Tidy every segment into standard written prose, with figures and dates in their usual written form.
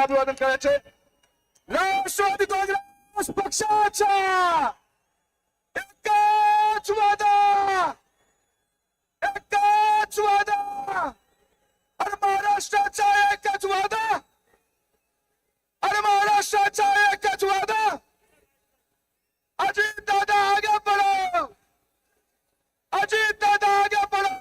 अभिवादन करायचे। राष्ट्रवादी काँग्रेस पक्षाच्या एकच वादा, एकच वादा आणि महाराष्ट्राचा एकच वादा, आणि महाराष्ट्राचा एकच वादा, अजित दादा आगे बढ़ो, अजित दादा आगे बढ़ो।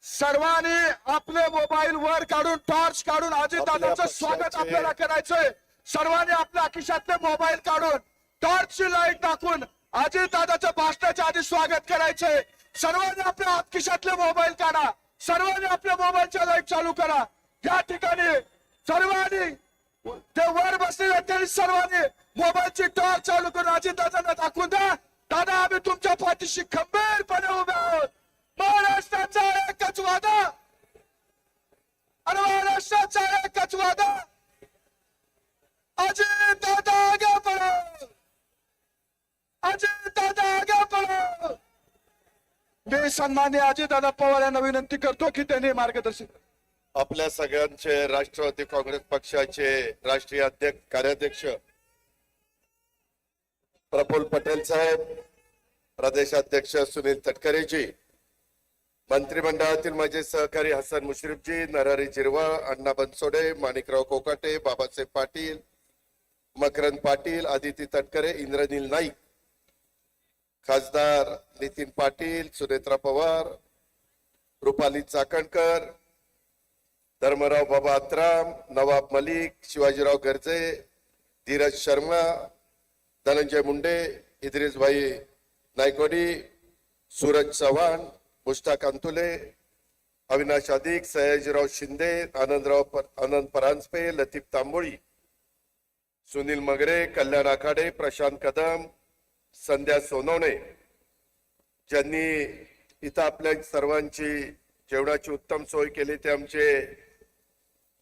सर्वांनी आपले मोबाईल वर काढून टॉर्च काढून अजित दादाचं स्वागत आपल्याला करायचंय। सर्वांनी आपल्या खिशातले मोबाईल काढून टॉर्चची लाईट टाकून अजित दादाच्या भाषणाच्या आधी स्वागत करायचंय। सर्वांनी आपल्या खिशातले मोबाईल काढा, सर्वांनी आपल्या मोबाईलच्या लाईट चालू करा। या ठिकाणी सर्वांनी ते वर बसलेले त्यांनी सर्वांनी मोबाईलची टॉर्च चालू करून अजित दादांना दाखवून द्या, दादा आम्ही तुमच्या पाठीशी खंबीरपणे उभे आहोत। महाराष्ट्राचा एकच वादा आणि महाराष्ट्राचा एकच वादा, अजित दादा आगे बढ़ो, अजित दादा आगे बढ़ो। मी सन्माननीय अजित दादा पवार यांना विनंती करतो की त्यांनी मार्गदर्शन। आपल्या सगळ्यांचे राष्ट्रवादी काँग्रेस पक्षाचे राष्ट्रीय अध्यक्ष कार्याध्यक्ष प्रफुल्ल पटेल साहेब, प्रदेशाध्यक्ष सुनील तटकरेजी, मंत्रिमंडळातील माझे सहकारी हसन मुश्रीफजी, नरहरी झिरवाळ, अण्णा बनसोडे, माणिकराव कोकाटे, बाबासाहेब पाटील, मकरंद पाटील, आदिती तटकरे, इंद्रनील नाईक, खासदार नितीन पाटील, सुनेत्रा पवार, रुपाली चाकणकर, धर्मराव बाबा आत्राम, नवाब मलिक, शिवाजीराव गर्जे, धीरज शर्मा, धनंजय मुंडे, इद्रिस भाई नायकोडी, सूरज चव्हाण, मुश्ताक अंतुले, अविनाश अधिक, सयाजीराव शिंदे, आनंद परांजपे, लतीफ तांबोळी, सुनील मगरे, कल्याण आखाडे, प्रशांत कदम, संध्या सोनवणे, ज्यांनी इथं आपल्या सर्वांची जेवणाची उत्तम सोय केली ते आमचे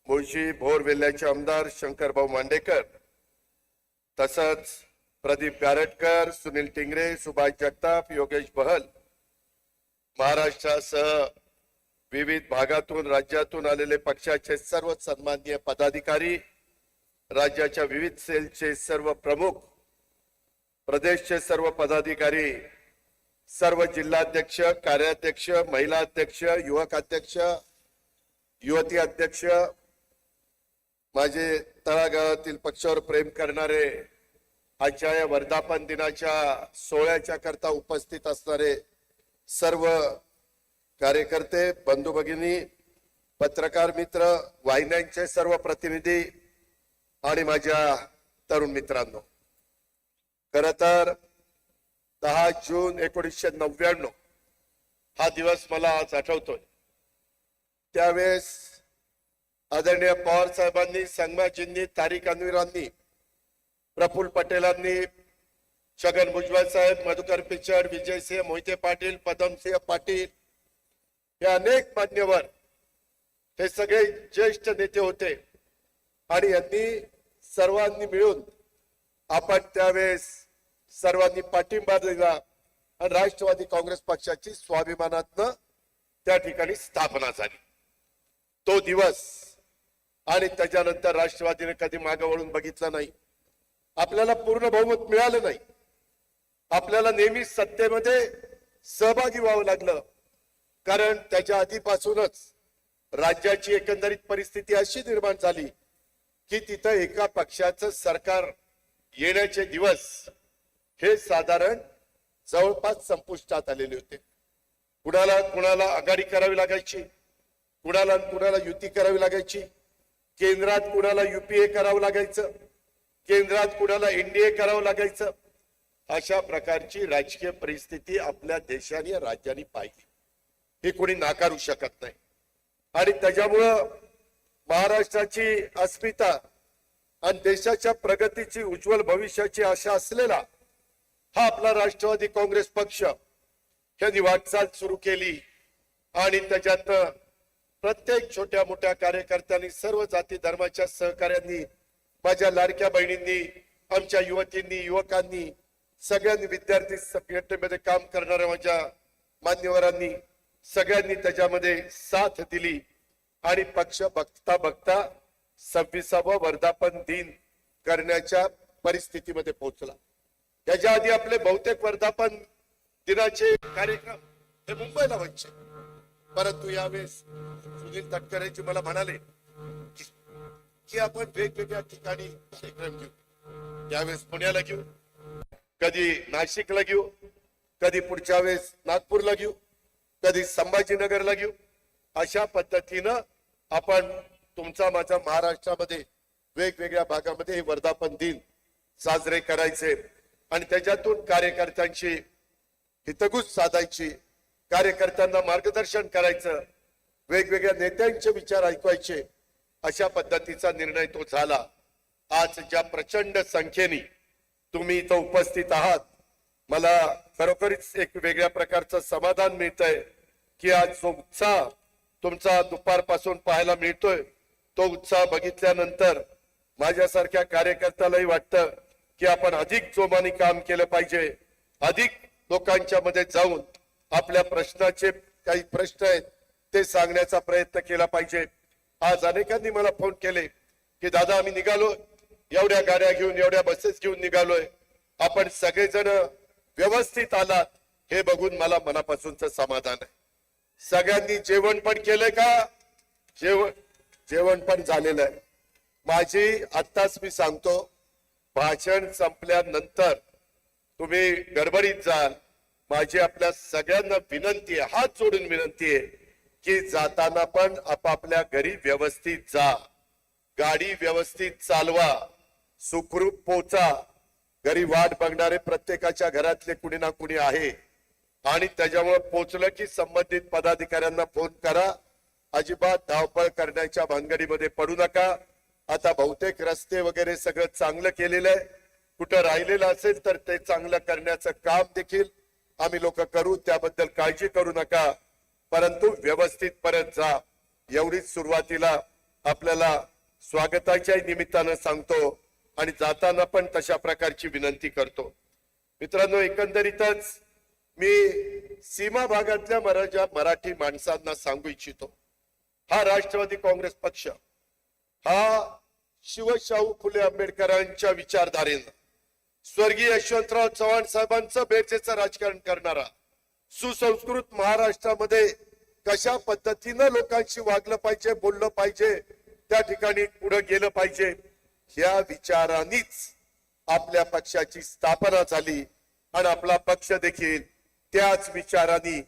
मुळशी भोर वेल्ल्याचे आमदार शंकरभाऊ मांडेकर, तसंच प्रदीप गारटकर, सुनील टिंगरे, सुभाष जगताप, योगेश बहल, महाराष्ट्रासह विविध भागातून राज्यातून आलेले पक्षाचे सर्व सन्माननीय पदाधिकारी, राज्याच्या विविध सेलचे सर्व प्रमुख, प्रदेशचे सर्व पदाधिकारी, सर्व जिल्हाध्यक्ष, कार्याध्यक्ष, महिला अध्यक्ष, युवक अध्यक्ष, युवती अध्यक्ष, माझे तळागाळातील पक्षावर प्रेम करणारे, आजच्या या वर्धापन दिनाच्या सोहळ्याच्या करता उपस्थित असणारे सर्व कार्यकर्ते, बंधू भगिनी, पत्रकार मित्र, वाहिन्यांचे सर्व प्रतिनिधी आणि माझ्या तरुण मित्रांनो, खर तर 10 जून 1999 हा दिवस मला आज आठवतोय। त्यावेळेस आदरणीय पवार साहेबांनी, संगमाजींनी, तारिक अन्वीरांनी, प्रफुल्ल पटेलांनी, छगन भुजबळ साहेब, मधुकर पिचड, विजयसिंह मोहिते पाटील, पदमसिंह पाटील, हे अनेक मान्यवर, हे सगळे ज्येष्ठ नेते होते आणि यांनी सर्वांनी मिळून आपण त्यावेळेस सर्वांनी पाठिंबा दिला आणि राष्ट्रवादी काँग्रेस पक्षाची स्वाभिमानातनं त्या ठिकाणी स्थापना झाली। तो दिवस आणि त्याच्यानंतर राष्ट्रवादीने कधी मागे वळून बघितलं नाही। आपल्याला पूर्ण बहुमत मिळालं नाही, आपल्याला नेहमी सत्तेमध्ये सहभागी व्हावं लागलं, कारण त्याच्या आधीपासूनच राज्याची एकंदरीत परिस्थिती अशी निर्माण झाली की तिथं एका पक्षाचं सरकार येण्याचे दिवस हे साधारण जवळपास संपुष्टात आलेले होते। कुणाला आघाडी करावी लागायची, कुणाला युती करावी लागायची, केंद्रात कुणाला युपीए करावं लागायचं, केंद्रात कुणाला एनडीए करावं लागायचं। अशा प्रकारची राजकीय परिस्थिती आपल्या देशाने राज्याने पाहिली, हे कोणी नाकारू शकत नाही। आणि त्याच्यामुळं महाराष्ट्राची अस्मिता आणि देशाच्या प्रगतीची उज्ज्वल भविष्याची आशा असलेला हा आपला राष्ट्रवादी काँग्रेस पक्ष यांनी वाटचाल सुरू केली आणि त्याच्यात प्रत्येक छोट्या मोठ्या कार्यकर्त्यांनी, सर्व जाती धर्माच्या सहकार्यांनी, माझ्या लाडक्या बहिणींनी, आमच्या युवतींनी, युवकांनी, सगळ्यांनी, विद्यार्थी संघटनेमध्ये काम करणाऱ्या माझ्या मान्यवरांनी सगळ्यांनी त्याच्यामध्ये साथ दिली आणि पक्ष बघता बघता 26वा वर्धापन दिन करण्याच्या परिस्थितीमध्ये पोहोचला. त्याच्या आधी आपले बहुतेक वर्धापन दिनाचे कार्यक्रम हे मुंबईला व्हायचे, परंतु यावेळेस सुनील तटकरेजी मला म्हणाले की आपण वेगवेगळ्या ठिकाणी कार्यक्रम घेऊ. यावेळेस पुण्याला घेऊ, कधी नाशिकला घेऊ, कधी पुढच्या वेळेस नागपूरला घेऊ, कधी संभाजीनगरला घेऊ. अशा पद्धतीनं आपण तुमचा माझा महाराष्ट्रामध्ये वेगवेगळ्या भागामध्ये हे वर्धापन दिन साजरे करायचे आणि त्याच्यातून कार्यकर्त्यांची हितगुज साधायची, कार्यकर्त्यांना मार्गदर्शन करायचं, वेगवेगळ्या नेत्यांचे विचार ऐकवायचे. अशा पद्धतीचा निर्णय तो झाला. आज ज्या प्रचंड संख्येने तुम्ही इथं उपस्थित आहात, मला खरोखरीच एक वेगळ्या प्रकारचं समाधान मिळतंय की आज जो उत्साह तुमचा दुपारपासून पाहायला मिळतोय, तो उत्साह बघितल्यानंतर माझ्यासारख्या कार्यकर्त्यालाही वाटतं की आपण अधिक जोमाने काम केलं पाहिजे, अधिक लोकांच्या मध्ये जाऊन आपल्या प्रश्नाचे काही प्रश्न आहेत ते सांगण्याचा प्रयत्न केला पाहिजे. आज अनेकांनी मला फोन केले की दादा आम्ही निघालो, एवढ्या गाड्या घेऊन एवढ्या बसेस घेऊन निघालोय, आपण सगळेजण व्यवस्थित आलात हे बघून मला मनापासूनच समाधान आहे. सगळ्यांनी जेवण पण केलंय का? जेवण पण झालेलं आहे. माझी आत्ताच मी सांगतो, भाषण संपल्यानंतर तुम्ही गडबडीत जाल. माझी आपल्या सगळ्यांना विनंती आहे, हात जोडून विनंती आहे की जाताना पण आपापल्या घरी व्यवस्थित जा, गाडी व्यवस्थित चालवा, सुखरूप पोचा. घरी वाट बघणारे प्रत्येकाच्या घरातले कुणी ना कुणी आहे आणि त्याच्यामुळे पोचलं की संबंधित पदाधिकाऱ्यांना फोन करा. अजिबात धावपळ करण्याच्या भानगडीमध्ये पडू नका. आता बहुतेक रस्ते वगैरे सगळं चांगलं केलेलं आहे. कुठं राहिलेलं असेल तर ते चांगलं करण्याचं काम देखील आम्ही लोक करू, त्याबद्दल काळजी करू नका. परंतु व्यवस्थित परत जा, एवढीच सुरुवातीला आपल्याला स्वागताच्या निमित्तानं सांगतो आणि जाताना पण तशा प्रकारची विनंती करतो. मित्रांनो, एकंदरीतच मी सीमा भागातल्या मराठी माणसांना सांगू इच्छितो, हा राष्ट्रवादी काँग्रेस पक्ष हा शिवशाहू फुले आंबेडकरांच्या विचारधारेनं स्वर्गीय यशवंतराव चव्हाण साहेबांचं बेरजेचं राजकारण करणारा, सुसंस्कृत महाराष्ट्रामध्ये कशा पद्धतीनं लोकांशी वागलं पाहिजे, बोललं पाहिजे, त्या ठिकाणी पुढे गेलं पाहिजे, या विचारांनीच आपल्या पक्षाची स्थापना झाली आणि आपला पक्ष देखील त्याच विचारांनी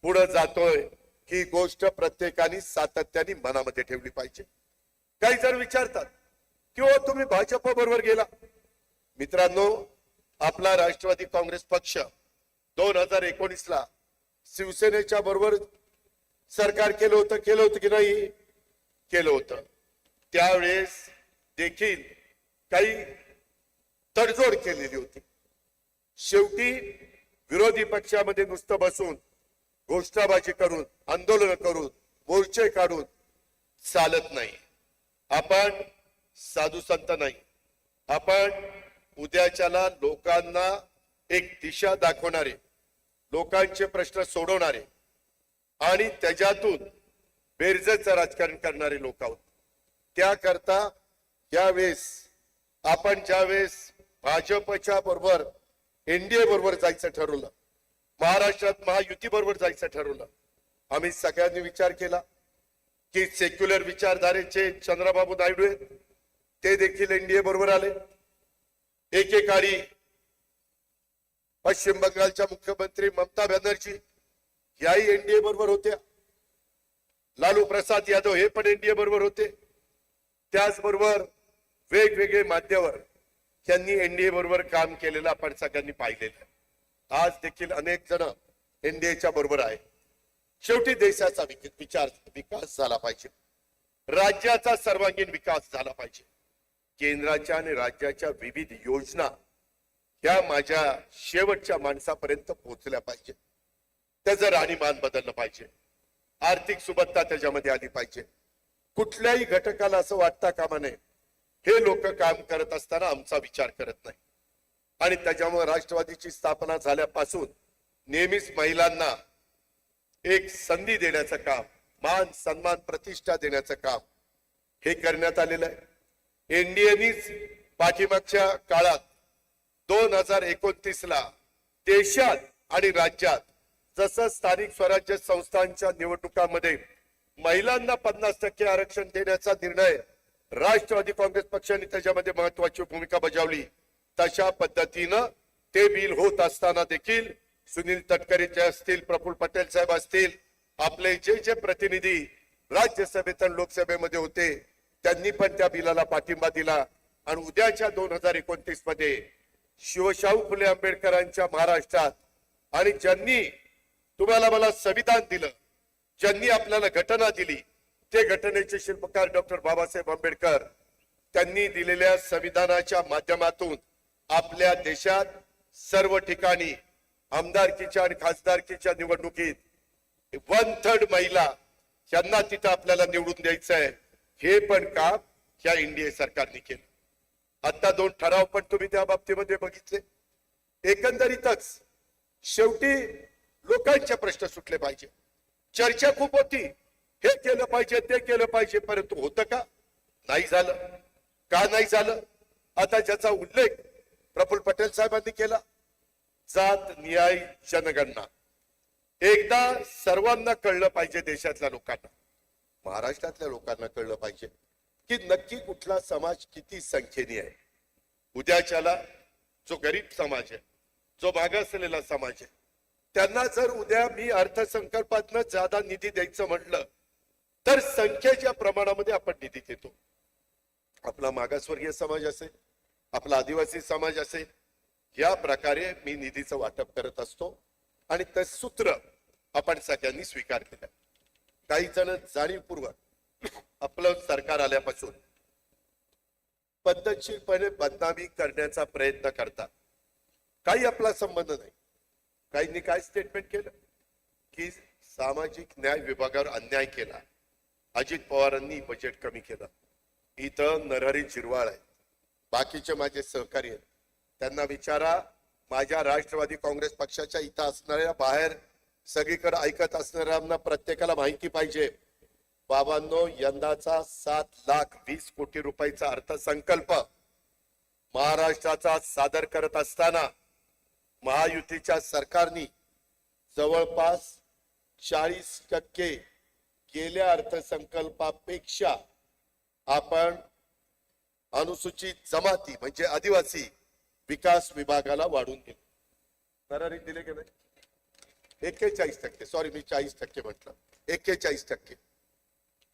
पुढे जातोय. ही गोष्ट प्रत्येकाने सातत्याने मनामध्ये ठेवली पाहिजे. काही जण विचारतात की हो तुम्ही भाजप बरोबर गेला. मित्रांनो, आपला राष्ट्रवादी काँग्रेस पक्ष 2019 ला शिवसेनेच्या बरोबर सरकार केलं होतं की नाही? केलं होतं. त्यावेळेस देखील काही तडजोड केलेली होती. शेवटी विरोधी पक्षामध्ये नुसतं बसून घोषणाबाजी करून, आंदोलन करून, मोर्चे काढून चालत नाही. आपण साधू संत नाही. आपण उद्याच्याला लोकांना एक दिशा दाखवणारे, लोकांचे प्रश्न सोडवणारे आणि त्याच्यातून बेरजेचं राजकारण करणारे लोक आहोत. त्याकरता यावेळेस आपण ज्यावेळेस भाजपच्या बरोबर एनडीए बरोबर जायचं ठरवलं, महाराष्ट्रात महायुती बरोबर जायचं ठरवलं, आम्ही सगळ्यांनी विचार केला की सेक्युलर विचारधारेचे चंद्रबाबू नायडू आहेत, ते देखील एनडीए बरोबर आले. एकेकाळी पश्चिम बंगालच्या मुख्यमंत्री ममता बॅनर्जी याही एनडीए बरोबर होत्या. लालू प्रसाद यादव हे पण एनडीए बरोबर होते. त्याचबरोबर वेगवेगळे मान्यवर यांनी एनडीए बरोबर काम केलेलं आपण सगळ्यांनी पाहिलेलं. आज देखील अनेक जण एनडीएच्या बरोबर आहे. शेवटी देशाचा विकास झाला पाहिजे, राज्याचा सर्वांगीण विकास झाला पाहिजे. केंद्राच्या आणि राज्याच्या विविध योजना ह्या माझ्या शेवटच्या माणसापर्यंत पोहोचल्या पाहिजे. त्याचं राहणीमान बदललं पाहिजे, आर्थिक सुबत्ता त्याच्यामध्ये आली पाहिजे. कुठल्याही घटकाला असं वाटता कामा नये हे लोक काम करत असताना आमचा विचार करत नाही. आणि त्याच्यामुळे राष्ट्रवादीची स्थापना झाल्यापासून नेहमीच महिलांना एक संधी देण्याचं काम, मान सन्मान प्रतिष्ठा देण्याचं काम हे करण्यात आलेलं आहे. एनडीएनीच पाठीमागच्या काळात 2029 ला देशात आणि राज्यात जसं स्थानिक स्वराज्य संस्थांच्या निवडणुकांमध्ये महिलांना 50% आरक्षण देण्याचा निर्णय राष्ट्रवादी काँग्रेस पक्षाने त्याच्यामध्ये महत्वाची भूमिका बजावली, तशा पद्धतीनं ते बिल होत असताना देखील सुनील तटकरे जे असतील, प्रफुल्ल पटेल साहेब असतील, आपले जे जे प्रतिनिधी राज्यसभेत आणि लोकसभेमध्ये होते त्यांनी पण त्या बिलाला पाठिंबा दिला. आणि उद्याच्या 2029 मध्ये शिवशाहू फुले आंबेडकरांच्या महाराष्ट्रात आणि ज्यांनी तुम्हाला मला संविधान दिलं, ज्यांनी आपल्याला घटना दिली, ते घटनेचे शिल्पकार डॉक्टर बाबासाहेब आंबेडकर, त्यांनी दिलेल्या संविधानाच्या माध्यमातून आपल्या देशात सर्व ठिकाणी आमदारकीच्या आणि खासदारकीच्या निवडणुकीत 1/3 महिला यांना तिथं आपल्याला निवडून द्यायचं आहे. हे पण काम या एनडीए सरकारने केलं. आता 2 ठराव पण तुम्ही त्या बाबतीमध्ये बघितले. एकंदरीतच शेवटी लोकांचे प्रश्न सुटले पाहिजे. चर्चा खूप होती, हे केलं पाहिजे ते केलं पाहिजे, परंतु होतं का? नाही झालं. का नाही झालं? आता ज्याचा उल्लेख प्रफुल्ल पटेल साहेबांनी केला, जात न्याय जनगणना, एकदा सर्वांना कळलं पाहिजे, देशातल्या लोकांना, महाराष्ट्रातल्या लोकांना कळलं पाहिजे की नक्की कुठला समाज किती संख्येने आहे. उद्याच्याला जो गरीब समाज आहे, जो मागासलेला समाज आहे, त्यांना जर उद्या मी अर्थसंकल्पातनं ज्यादा निधी द्यायचं म्हटलं तर संख्येच्या प्रमाणामध्ये आपण निधी देतो. आपला मागासवर्गीय समाज असेल, आपला आदिवासी समाज असेल, या प्रकारे मी निधीचं वाटप करत असतो आणि ते सूत्र आपण सगळ्यांनी स्वीकार केलं. काही जण जाणीवपूर्वक आपलं सरकार आल्यापासून पद्धतशीरपणे बदनामी करण्याचा प्रयत्न करतात. काही आपला संबंध नाही. काहींनी काय स्टेटमेंट केलं की सामाजिक न्याय विभागावर अन्याय केला, अजित पवारांनी बजेट कमी केलं. इथं नरहरी झिरवाळ आहे, बाकीचे माझे सहकारी आहेत, त्यांना विचारा. माझ्या राष्ट्रवादी काँग्रेस पक्षाच्या इथं असणाऱ्या, बाहेर सगळीकडे ऐकत असणाऱ्यांना प्रत्येकाला माहिती पाहिजे, बाबांनो, यंदाचा 7,20,00,000 कोटी रुपयाचा अर्थसंकल्प महाराष्ट्राचा सादर करत असताना महायुतीच्या सरकारने जवळपास 40% गेल्या अर्थसंकल्पापेक्षा आपण अनुसूचित जमाती म्हणजे आदिवासी विकास विभागाला वाढून दिले. नरहरी दिले की नाही? 41%. सॉरी, मी 40% म्हटलं. 41%.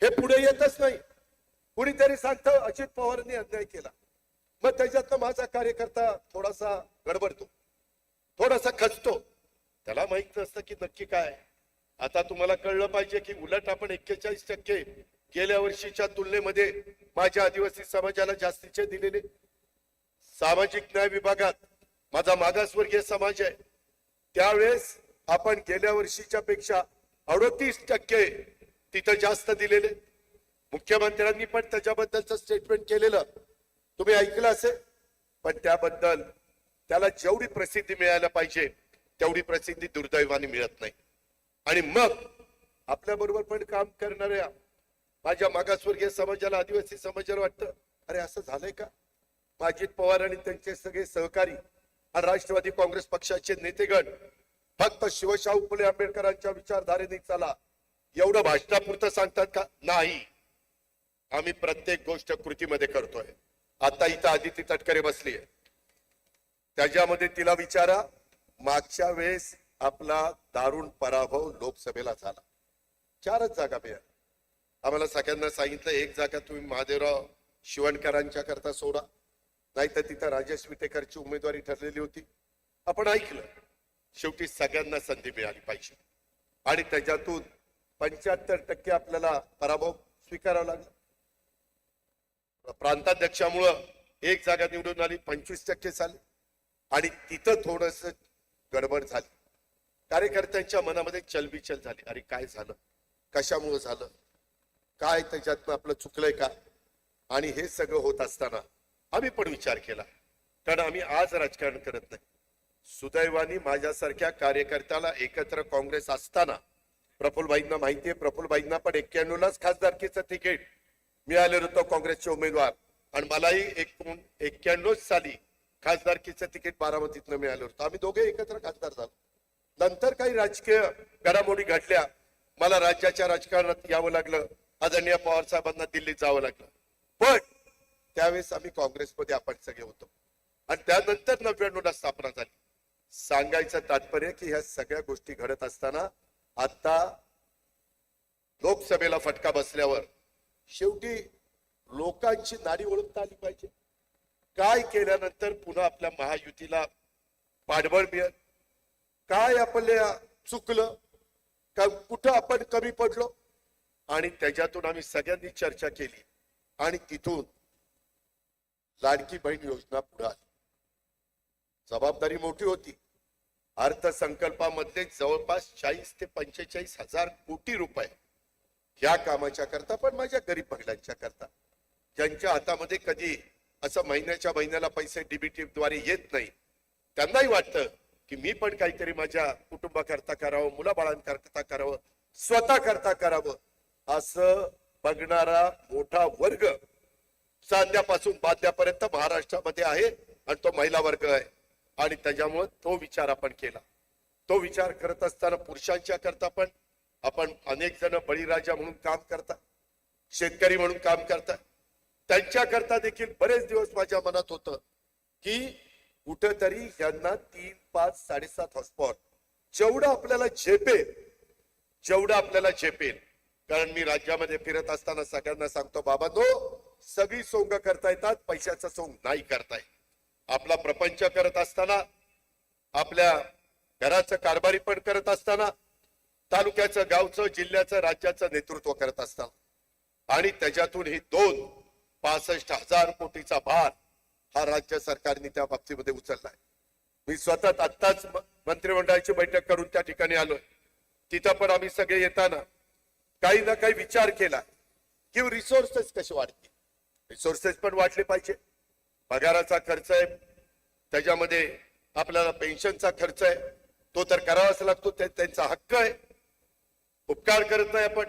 हे पुढे येतच नाही. कुणीतरी सांगतं अजित पवारांनी अन्याय केला, मग त्याच्यातनं माझा कार्यकर्ता थोडासा गडबडतो, थोडासा खचतो. त्याला माहित नसतं की नक्की काय. आता तुम्हाला कळलं पाहिजे की उलट आपण 41% गेल्या वर्षीच्या तुलनेमध्ये माझ्या आदिवासी समाजाला जास्तीचे दिलेले. सामाजिक न्याय विभागात माझा मागासवर्गीय समाज आहे, त्यावेळेस आपण गेल्या वर्षीच्या पेक्षा 38% तिथं जास्त दिलेले. मुख्यमंत्र्यांनी पण त्याच्याबद्दलचं स्टेटमेंट केलेलं तुम्ही ऐकलं असेल. पण त्याबद्दल त्याला जेवढी प्रसिद्धी मिळायला पाहिजे तेवढी प्रसिद्धी दुर्दैवाने मिळत नाही. आणि मग आपल्या बरोबर पण काम करणाऱ्या माझ्या मागासवर्गीय समाजाला, आदिवासी समाजाला वाटतं अरे असं झालंय का? अजित पवार आणि त्यांचे सगळे सहकारी आणि राष्ट्रवादी काँग्रेस पक्षाचे नेतेगण फक्त शिवशाहू फुले आंबेडकरांच्या विचारधारेने चला एवढं भाषणापुरतं सांगतात का? नाही, आम्ही प्रत्येक गोष्ट कृतीमध्ये करतोय. आता इथं आदिती तटकरे बसली आहे, त्याच्यामध्ये तिला विचारा, मागच्या वेळेस आपला दारुण पराभव लोकसभेला झाला, 4च जागा मिळाल्या. आम्हाला सगळ्यांना सांगितलं 1 जागा तुम्ही महादेवराव शिवणकरांच्या करता सोडा, नाहीतर तिथं राजेश विटेकरची उमेदवारी ठरलेली होती. आपण ऐकलं. शेवटी सगळ्यांना संधी मिळाली पाहिजे आणि त्याच्यातून 75% आपल्याला पराभव स्वीकारावा लागला. प्रांताध्यक्षामुळं 1 जागा निवडून आली, 25% झाले आणि तिथं थोडस गडबड झाली. कार्यकर्त्यांच्या मनामध्ये चलबिचल झाली. अरे काय झालं, कशामुळे झालं, काय त्याच्यातनं आपलं चुकलंय का? आणि हे सगळं होत असताना आम्ही पण विचार केला, कारण आम्ही आज राजकारण करत नाही. सुदैवाने माझ्यासारख्या कार्यकर्त्याला एकत्र काँग्रेस असताना प्रफुल्लभाईंना माहितीये, प्रफुल्लभाईंना पण 91लाच खासदारकीचं तिकीट मिळाले होतो काँग्रेसचे उमेदवार आणि मलाही 1991 साली खासदारकीचं तिकीट बारामतीतनं मिळालं होतं. आम्ही दोघे एकत्र खासदार झालो. नंतर काही राजकीय घडामोडी घडल्या, मला राज्याच्या राजकारणात यावं लागलं, आदरणीय पवार साहेबांना दिल्लीत जावं लागलं. पण त्यावेळेस आम्ही काँग्रेसमध्ये आपण सगळे होतो आणि त्यानंतर 99 ला स्थापना झाली. सांगायचं तात्पर्य की ह्या सगळ्या गोष्टी घडत असताना आता लोकसभेला फटका बसल्यावर शेवटी लोकांची नाडी ओळखता आली पाहिजे. काय केल्यानंतर पुन्हा आपल्या महायुतीला पाठबळ मिळेल, काय आपल्या चुकलं, का कुठं आपण कमी पडलो, आणि त्याच्यातून आम्ही सगळ्यांनी चर्चा केली आणि तिथून लाडकी बहीण योजना पुढे आली. जबाबदारी मोठी होती. अर्थसंकल्पामध्ये जवळपास 40 ते 45 हजार कोटी रुपये या कामाच्या करता, पण माझ्या गरीब महिलांच्या करता, ज्यांच्या हातामध्ये कधी असं महिन्याला पैसे डीबीटी द्वारे येत नाही, त्यांनाही वाटतं की मी पण काहीतरी माझ्या कुटुंबाकरता करावं, मुलाबाळांकरता करावं, स्वतः करता करावं, असं बघणारा मोठा वर्ग चांद्यापासून बांध्यापर्यंत महाराष्ट्रामध्ये आहे आणि तो महिला वर्ग आहे. आणि त्याच्यामुळे तो विचार आपण केला. तो विचार करत असताना पुरुषांच्या करता पण आपण अनेक जण बळीराजा म्हणून काम करता, शेतकरी म्हणून काम करता, त्यांच्या करता देखील बरेच दिवस माझ्या मनात होतं की कुठेतरी यांना 3, 5, 7.5 हॉस्पॉट जेवढं आपल्याला झेपेल. कारण मी राज्यामध्ये फिरत असताना सगळ्यांना सांगतो, बाबांनो, सगळी सोंग करता येतात, पैशाचं सोंग नाही करता येत. आपला प्रपंच करत असताना, आपल्या घराचं कारभारी पण करत असताना, तालुक्याचं, गावचं, जिल्ह्याचं, राज्याचं नेतृत्व करत असताना, आणि त्याच्यातून ही 65,000 कोटीचा भार हा राज्य सरकारने त्या बाबतीमध्ये उचललाय. मी स्वतः आत्ताच मंत्रिमंडळाची बैठक करून त्या ठिकाणी आलोय. तिथं पण आम्ही सगळे येताना काही ना काही विचार केला की रिसोर्सेस कसे वाढतील. रिसोर्सेस पण वाढले पाहिजे. पगाराचा खर्च आहे, त्याच्यामध्ये आपल्याला पेन्शनचा खर्च आहे, तो तर करावाच लागतो, त्यांचा हक्क आहे, उपकार करत नाही आपण,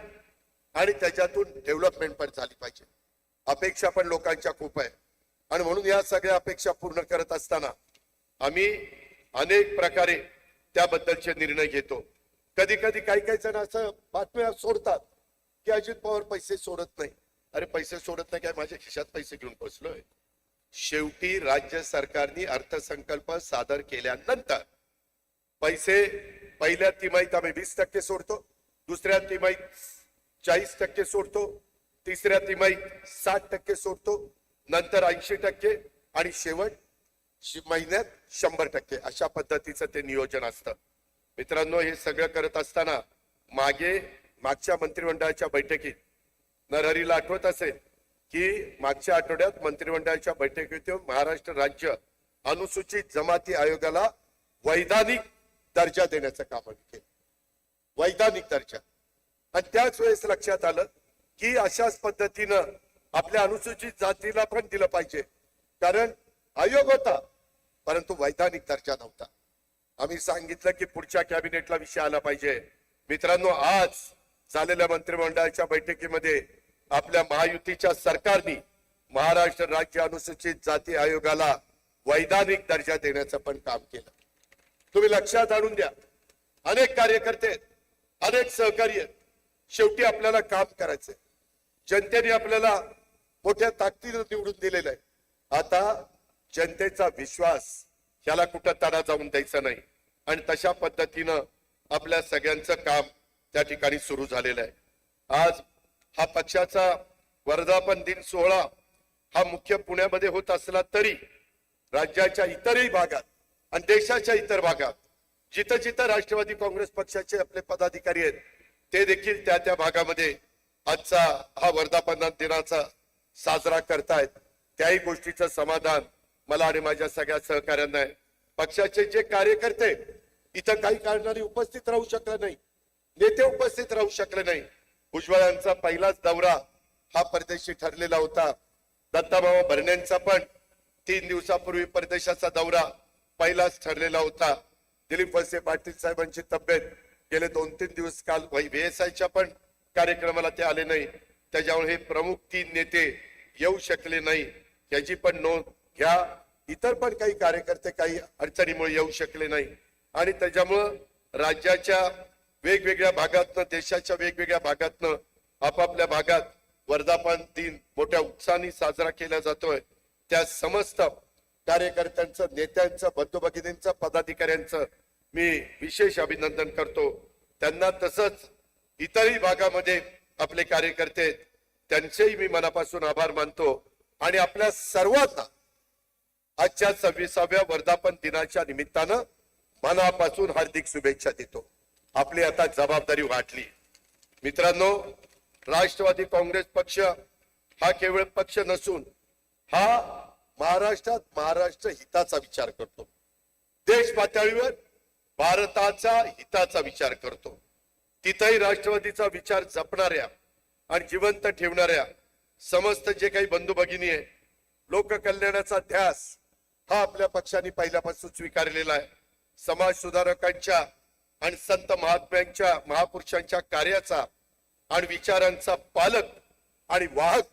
आणि त्याच्यातून डेव्हलपमेंट पण झाली पाहिजे. अपेक्षा पण लोकांच्या खूप आहे आणि म्हणून या सगळ्या अपेक्षा पूर्ण करत असताना आम्ही अनेक प्रकारे त्याबद्दलचे निर्णय घेतो. कधी कधी काही जण असं बातम्या सोडतात की अजित पवार पैसे सोडत नाही. अरे पैसे सोडत नाही काय, माझ्या खिशात पैसे घेऊन बसलोय. शेवटी राज्य सरकारने अर्थसंकल्प सादर केल्यानंतर पैसे पहिल्या तिमाहीत आम्ही 20% सोडतो, दुसऱ्या तिमाहीत 40% सोडतो, तिसऱ्या तिमाहीत 60% सोडतो, नंतर 80% आणि शेवट महिन्यात 100%. अशा पद्धतीचं ते नियोजन असतं. मित्रांनो, हे सगळं करत असताना मागच्या मंत्रिमंडळाच्या बैठकीत नरहरीला आठवत असेल की मागच्या आठवड्यात मंत्रिमंडळाच्या बैठकीत महाराष्ट्र राज्य अनुसूचित जमाती आयोगाला वैधानिक दर्जा देण्याचं काम आम्ही केलं. वैधानिक दर्जा. आणि त्याच वेळेस लक्षात आलं की अशाच पद्धतीनं आपल्या अनुसूचित जातीला पण दिलं पाहिजे, कारण आयोग होता परंतु वैधानिक दर्जा नव्हता. आम्ही सांगितलं की पुढच्या कॅबिनेटला विषय आला पाहिजे. मित्रांनो, आज झालेल्या मंत्रिमंडळाच्या बैठकीमध्ये आपल्या महायुतीच्या सरकारने महाराष्ट्र राज्य अनुसूचित जाती आयोगाला वैधानिक दर्जा देण्याचं पण काम केलं. तुम्ही लक्षात आणून द्या, अनेक कार्यकर्ते, अनेक सहकारी आहेत. शेवटी आपल्याला काम करायचंय. जनतेने आपल्याला मोठ्या ताकदीने निवडून दिलेलं आहे. आता जनतेचा विश्वास ह्याला कुठं तडा जाऊन द्यायचा नाही आणि तशा पद्धतीनं आपल्या सगळ्यांचं काम त्या ठिकाणी सुरू झालेलं आहे. आज हा पक्षाचा वर्धापन दिन सोहळा हा मुख्य पुण्यामध्ये होत असला तरी राज्याच्या इतरही भागात आणि देशाच्या इतर भागात जिथं जिथं राष्ट्रवादी काँग्रेस पक्षाचे आपले पदाधिकारी आहेत ते देखील त्या भागामध्ये आजचा हा वर्धापन दिनाचा साजरा करतायत. त्याही गोष्टीचं समाधान मला आणि माझ्या सगळ्या सहकाऱ्यांना आहे. पक्षाचे जे कार्यकर्ते इथं काही कारणाने उपस्थित राहू शकले नाही, नेते उपस्थित राहू शकले नाही. भुजबळांचा पहिलाच दौरा हा परदेशी ठरलेला होता. दत्ताभाऊ भरणेंचा पण 3 दिवसापूर्वी परदेशाचा दौरा पहिलाच ठरलेला होता. दिलीप वळसे पाटील साहेबांची तब्येत गेले 2-3 दिवस काल VSIच्या पण कार्यक्रमाला ते आले नाही. त्याच्यामुळे हे प्रमुख 3 नेते येऊ शकले नाही याची पण नोंद घ्या. इतर पण काही कार्यकर्ते काही अडचणीमुळे येऊ शकले नाही आणि त्याच्यामुळं राज्याच्या वेगवेगळ्या भागातनं देशाच्या वेगवेगळ्या भागातनं आपापल्या भागात वर्धापन दिन मोठ्या उत्साहाने साजरा केला जातोय. त्या समस्त कार्यकर्त्यांचं, नेत्यांचं, बंधू भगिनींचं, पदाधिकाऱ्यांचं मी विशेष अभिनंदन करतो. त्यांना तसंच इतरही भागामध्ये आपले कार्यकर्ते आहेत, त्यांचेही मी मनापासून आभार मानतो आणि आपल्या सर्वांना आजच्या 26व्या वर्धापन दिनाच्या निमित्तानं मनापासून हार्दिक शुभेच्छा देतो. आपली आता जबाबदारी वाटली. मित्रांनो, राष्ट्रवादी काँग्रेस पक्ष हा केवळ पक्ष नसून हा महाराष्ट्रात महाराष्ट्र हिताचा विचार करतो. देश पातळीवर भारताचा हिताचा विचार करतो. तिथेही राष्ट्रवादीचा विचार जपणाऱ्या आणि जिवंत ठेवणाऱ्या समस्त जे काही बंधू भगिनी आहे, लोककल्याणाचा ध्यास हा आपल्या पक्षाने पहिल्यापासून स्वीकारलेला आहे. समाज सुधारकांच्या आणि संत महात्म्यांच्या, महापुरुषांच्या कार्याचा आणि विचारांचा पालक आणि वाहक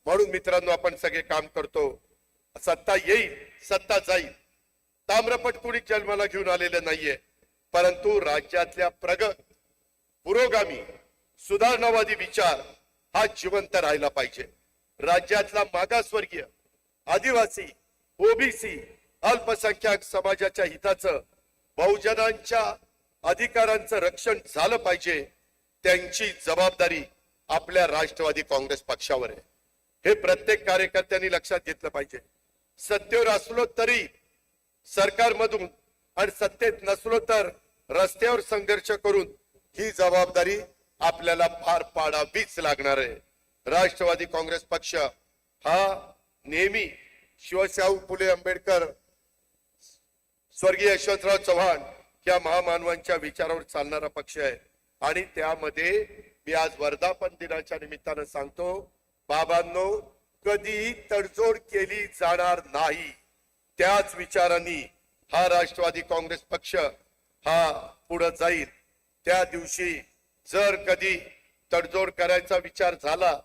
म्हणून मित्रांनो आपण सगळे काम करतो. सत्ता येईल, सत्ता जाईल. ताम्रपट कुणी जन्माला घेऊन आलेलं नाहीये, परंतु राज्यातल्या प्रगत, पुरोगामी, सुधारणावादी विचार हा जिवंत राहिला पाहिजे. राज्यातला मागासवर्गीय, आदिवासी, ओबीसी, अल्पसंख्याक समाजाच्या हिताचं, बहुजनांच्या अधिकारांचं रक्षण झालं पाहिजे. त्यांची जबाबदारी आपल्या राष्ट्रवादी काँग्रेस पक्षावर आहे. हे प्रत्येक कार्यकर्त्यांनी लक्षात घेतलं पाहिजे. सत्तेवर असलो तरी सरकारमधून आणि सत्तेत नसलो तर रस्त्यावर संघर्ष करून ही जबाबदारी आपल्याला पार पाडावीच लागणार आहे. राष्ट्रवादी काँग्रेस पक्ष हा नेहमी शिवशाहू फुले आंबेडकर, स्वर्गीय यशवंतराव चव्हाण या महामानवांच्या विचारावर चालणारा पक्ष आहे आणि त्यामध्ये मी आज वर्धापन दिनाच्या निमित्तानं सांगतो, बाबांनो, कधीही तडजोड केली जाणार नाही. त्याच विचारांनी हा राष्ट्रवादी काँग्रेस पक्ष हा पुढे जाईल. त्या दिवशी जर कधी तडजोड करायचा विचार झाला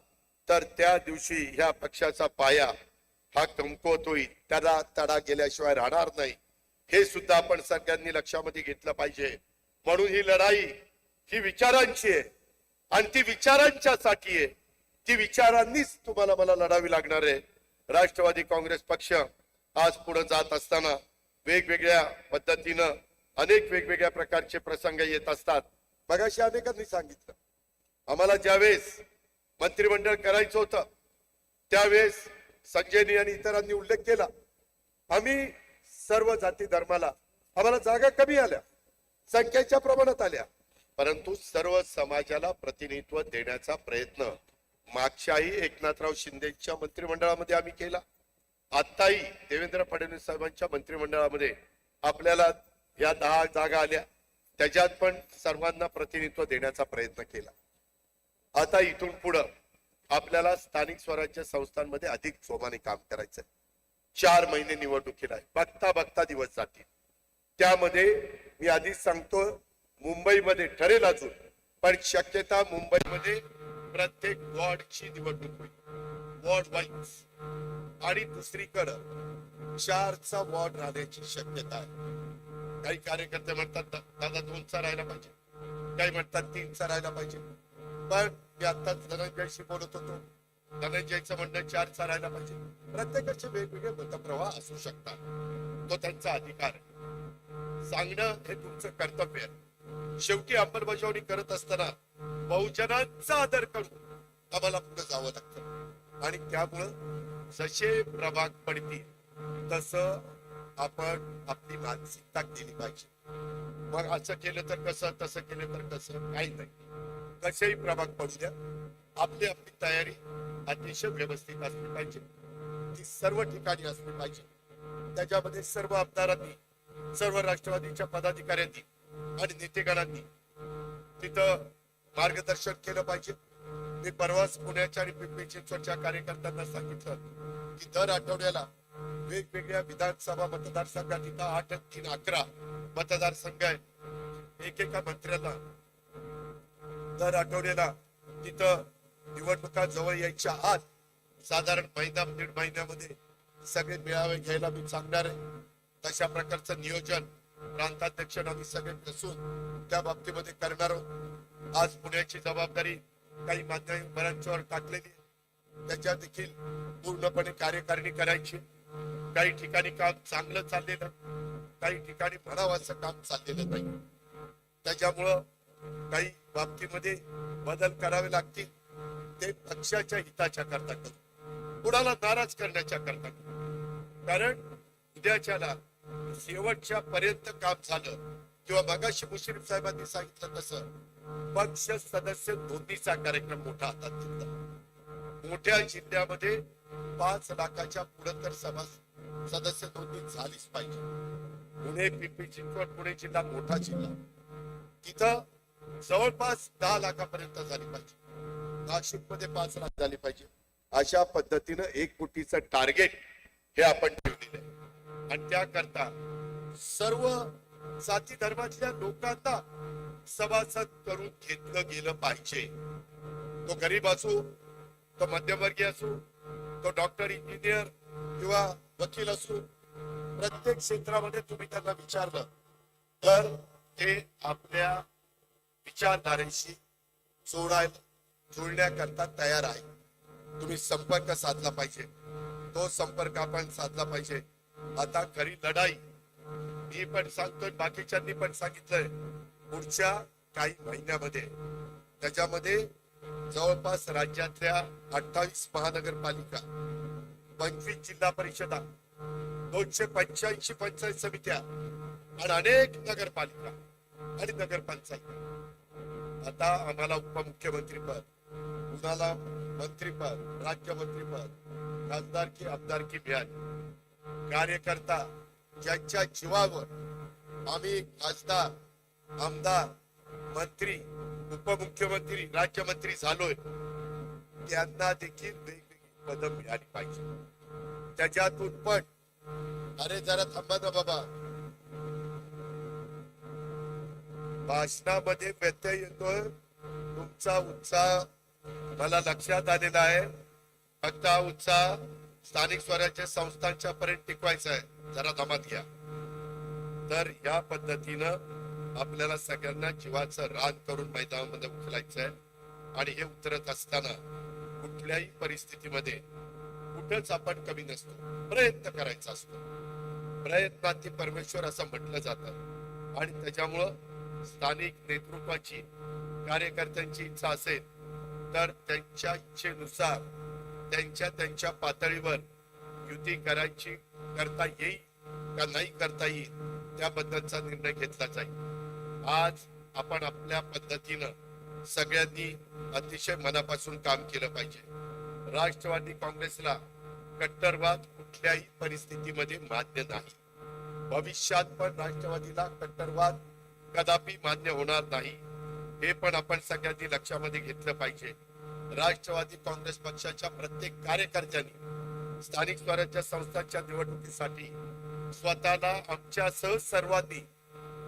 तर त्या दिवशी ह्या पक्षाचा पाया हा कमकुवत होईल. त्याला तडा गेल्याशिवाय राहणार नाही. हे सुद्धा आपण सगळ्यांनी लक्षामध्ये घेतलं पाहिजे. म्हणून ही लढाई ही विचारांची आहे आणि ती विचारांच्यासाठी आहे. ती विचारांनीच तुम्हाला मला लढावी लागणार आहे. राष्ट्रवादी काँग्रेस पक्ष आज पुढे जात असताना वेगवेगळ्या पद्धतीनं अनेक वेगवेगळ्या प्रकारचे प्रसंग येत असतात. मगाशी अनेकांनी सांगितलं, आम्हाला ज्यावेळेस मंत्रिमंडळ करायचं होतं त्यावेळेस संजयनी आणि इतरांनी उल्लेख केला, आम्ही सर्व जाती धर्माला, आम्हाला जागा कमी आल्या, संख्येच्या प्रमाणात आल्या, परंतु सर्व समाजाला प्रतिनिधित्व देण्याचा प्रयत्न मागच्याही एकनाथराव शिंदेच्या मंत्रिमंडळामध्ये आम्ही केला. आताही देवेंद्र फडणवीस साहेबांच्या मंत्रिमंडळामध्ये आपल्याला या 10 जागा आल्या, त्याच्यात पण सर्वांना प्रतिनिधित्व देण्याचा प्रयत्न केला. आता इथून पुढं आपल्याला स्थानिक स्वराज्य संस्थांमध्ये अधिक जोमाने काम करायचंय. 4 महिने निवडणुकीला आहे, बघता बघता दिवस जातील. त्यामध्ये मी आधीच सांगतो, मुंबईमध्ये ठरेल अजून, पण शक्यता मुंबईमध्ये प्रत्येक वॉर्डची निवडणूक होईल, वॉर्ड वाईज. आणि दुसरीकडं 4चा वॉर्ड राहण्याची शक्यता आहे. काही कार्यकर्ते म्हणतात दादा 2चा राहायला पाहिजे, काही म्हणतात 3चा राहायला पाहिजे. पण मी आताच धनंजयशी बोलत होतो, धनंजयचं म्हणणं 4चा राहायला पाहिजे. प्रत्येकाचे वेगवेगळे मतप्रवाह असू शकतात, तो त्यांचा अधिकार आहे. सांगणं हे तुमचं कर्तव्य आहे. शेवटी अंमलबजावणी करत असताना बहुजनांचा आदर करून आम्हाला पुढे जावं लागतं आणि त्यामुळं जसे प्रभाग पडतील तसं आपण आपली मानसिकता केली पाहिजे. मग असं केलं तर कसं, तसं केलं तर कसं, काही नाही. कसेही प्रभाग पडू द्या, आपली आपली तयारी अतिशय व्यवस्थित असली पाहिजे. ती सर्व ठिकाणी असली पाहिजे. त्याच्यामध्ये सर्व आमदारांनी, सर्व राष्ट्रवादीच्या पदाधिकाऱ्यांनी आणि नेतेगणांनी तिथं मार्गदर्शन केलं पाहिजे. मी परवाच पुण्याच्या आणि पिंपरी चिंचवडच्या कार्यकर्त्यांना सांगितलं की दर आठवड्याला वेगवेगळ्या विधानसभा मतदारसंघात इथं 8, 3, 11 मतदारसंघ आहेत. एकेका मंत्र्यांना दर आठवड्याला तिथं निवडणुका जवळ यायच्या आत साधारण महिना दीड महिन्यामध्ये सगळे मेळावे घ्यायला मी सांगणार आहे. तशा प्रकारचं नियोजन प्रांताध्यक्ष आम्ही सगळे बसून त्या बाबतीमध्ये करणार आहोत. आज पुण्याची जबाबदारी काही मान्यवरांच्यावर टाकलेली आहे. त्याच्या देखील पूर्णपणे कार्यकारिणी करायची. काही ठिकाणी काम चांगलं चाललेलं, काही ठिकाणी म्हणावं असं काम चाललेलं नाही. त्याच्यामुळं काही बाबतीमध्ये बदल करावे लागतील. ते पक्षाच्या हिताच्या करता करू, कुणाला नाराज करण्याच्या करता करू. कारण उद्याच्याला शेवटच्या पर्यंत काम झालं किंवा मगाशी मुश्रीफ साहेबांनी सांगितलं तसं पक्ष सदस्य नोंदणीचा कार्यक्रम मोठा हातात घेतला. मोठ्या जिल्ह्यामध्ये 5 लाखाच्या पुढे तर सदस्य नोंदणी झालीच पाहिजे. पुणे, पिंपरी चिंचवड, पुणे जिल्हा मोठा जिल्हा, तिथं जवळपास 10 लाखापर्यंत झाली पाहिजे. नाशिक मध्ये 5 लाख झाली पाहिजे. अशा पद्धतीनं 1 कोटीचं टार्गेट हे आपण ठेवलेलं आहे. आणि त्याकरता सर्व जाती धर्मातल्या लोकांना सभासद करून घेतलं गेलं पाहिजे. तो गरीब असो, तो मध्यमवर्गीय असो, तो डॉक्टर, इंजिनियर किंवा वकील असो, प्रत्येक क्षेत्रामध्ये तुम्ही त्यांना विचारलं तर ते आपल्या विचारधारेशी जोडण्याकरता तयार आहे. तुम्ही संपर्क साधला पाहिजे. तो संपर्क आपण साधला पाहिजे. आता खरी लढाई मी पण सांगतोय, बाकीच्यांनी पण सांगितलंय, पुढच्या काही महिन्यामध्ये त्याच्यामध्ये जवळपास राज्यातल्या 28 महानगरपालिका, 25 जिल्हा परिषदा, 285 पंचायत समित्या आणि अनेक नगरपालिका आणि नगरपंचायत. आता आम्हाला उपमुख्यमंत्री पद, कुणाला मंत्रीपद, राज्यमंत्रीपद, खासदारकी, आमदारकी मिळाली. कार्यकर्ता ज्यांच्या जीवावर आम्ही खासदार, आमदार, मंत्री, उपमुख्यमंत्री, राज्यमंत्री झालोय, त्यांना देखील वेगवेगळी पदं मिळाली पाहिजे. त्याच्यातून पण अरे जरा थांबा ना बाबा, भाषणामध्ये व्यत्यय येतोय. तुमचा उत्साह मला लक्षात आलेला आहे. फक्त हा उत्साह स्थानिक स्वराज्य संस्थांच्या पर्यंत टिकवायचा आहे. जरा दमात घ्या. तर या पद्धतीनं आपल्याला सगळ्यांना जीवाचं रान करून मैदानामध्ये उचलायचं आहे. आणि हे उतरत असताना कुठल्याही परिस्थितीमध्ये कुठंच आपण कमी नसतो. प्रयत्न करायचा असतो. प्रयत्नाती परमेश्वर असं म्हटलं जातं. आणि त्याच्यामुळं स्थानिक नेतृत्वाची, कार्यकर्त्यांची इच्छा असेल तर त्यांच्या इच्छेनुसार त्यांच्या पातळीवर युती करायची, करता येईल का नाही करता येईल त्याबद्दलचा निर्णय घेतला जाईल. आज आपण आपल्या पद्धतीनं सगळ्यांनी अतिशय मनापासून काम केलं पाहिजे. राष्ट्रवादी काँग्रेसला कट्टरवाद कुठल्याही परिस्थितीमध्ये मान्य नाही. भविष्यात पण राष्ट्रवादीला कट्टरवाद कदापि मान्य होणार नाही. हे पण आपण सगळ्यांनी लक्षामध्ये घेतलं पाहिजे. राष्ट्रवादी काँग्रेस पक्षाच्या प्रत्येक कार्यकर्त्यांनी स्थानिक स्वराज्य संस्थांच्या निवडणुकीसाठी स्वतःला आमच्यासह सर्वांनी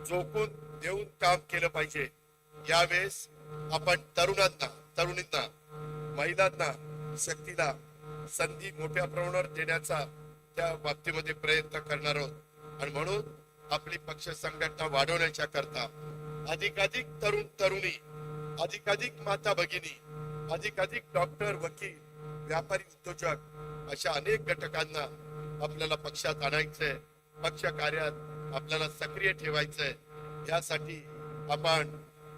झोकून देऊन काम केलं पाहिजे. यावेळेस आपण तरुणांना, तरुणींना, महिलांना, शक्तीला संधी मोठ्या प्रमाणावर देण्याचा त्या बाबतीमध्ये प्रयत्न करणार आहोत. आणि म्हणून आपली पक्ष संघटना वाढवण्याच्या करता अधिकाधिक तरुण तरुणी, अधिकाधिक माता भगिनी, अधिकाधिक डॉक्टर, वकील, व्यापारी, उद्योजक अशा अनेक घटकांना आपल्याला पक्षात आणायचंय. पक्ष कार्यात आपल्याला सक्रिय ठेवायचंय. यासाठी आपण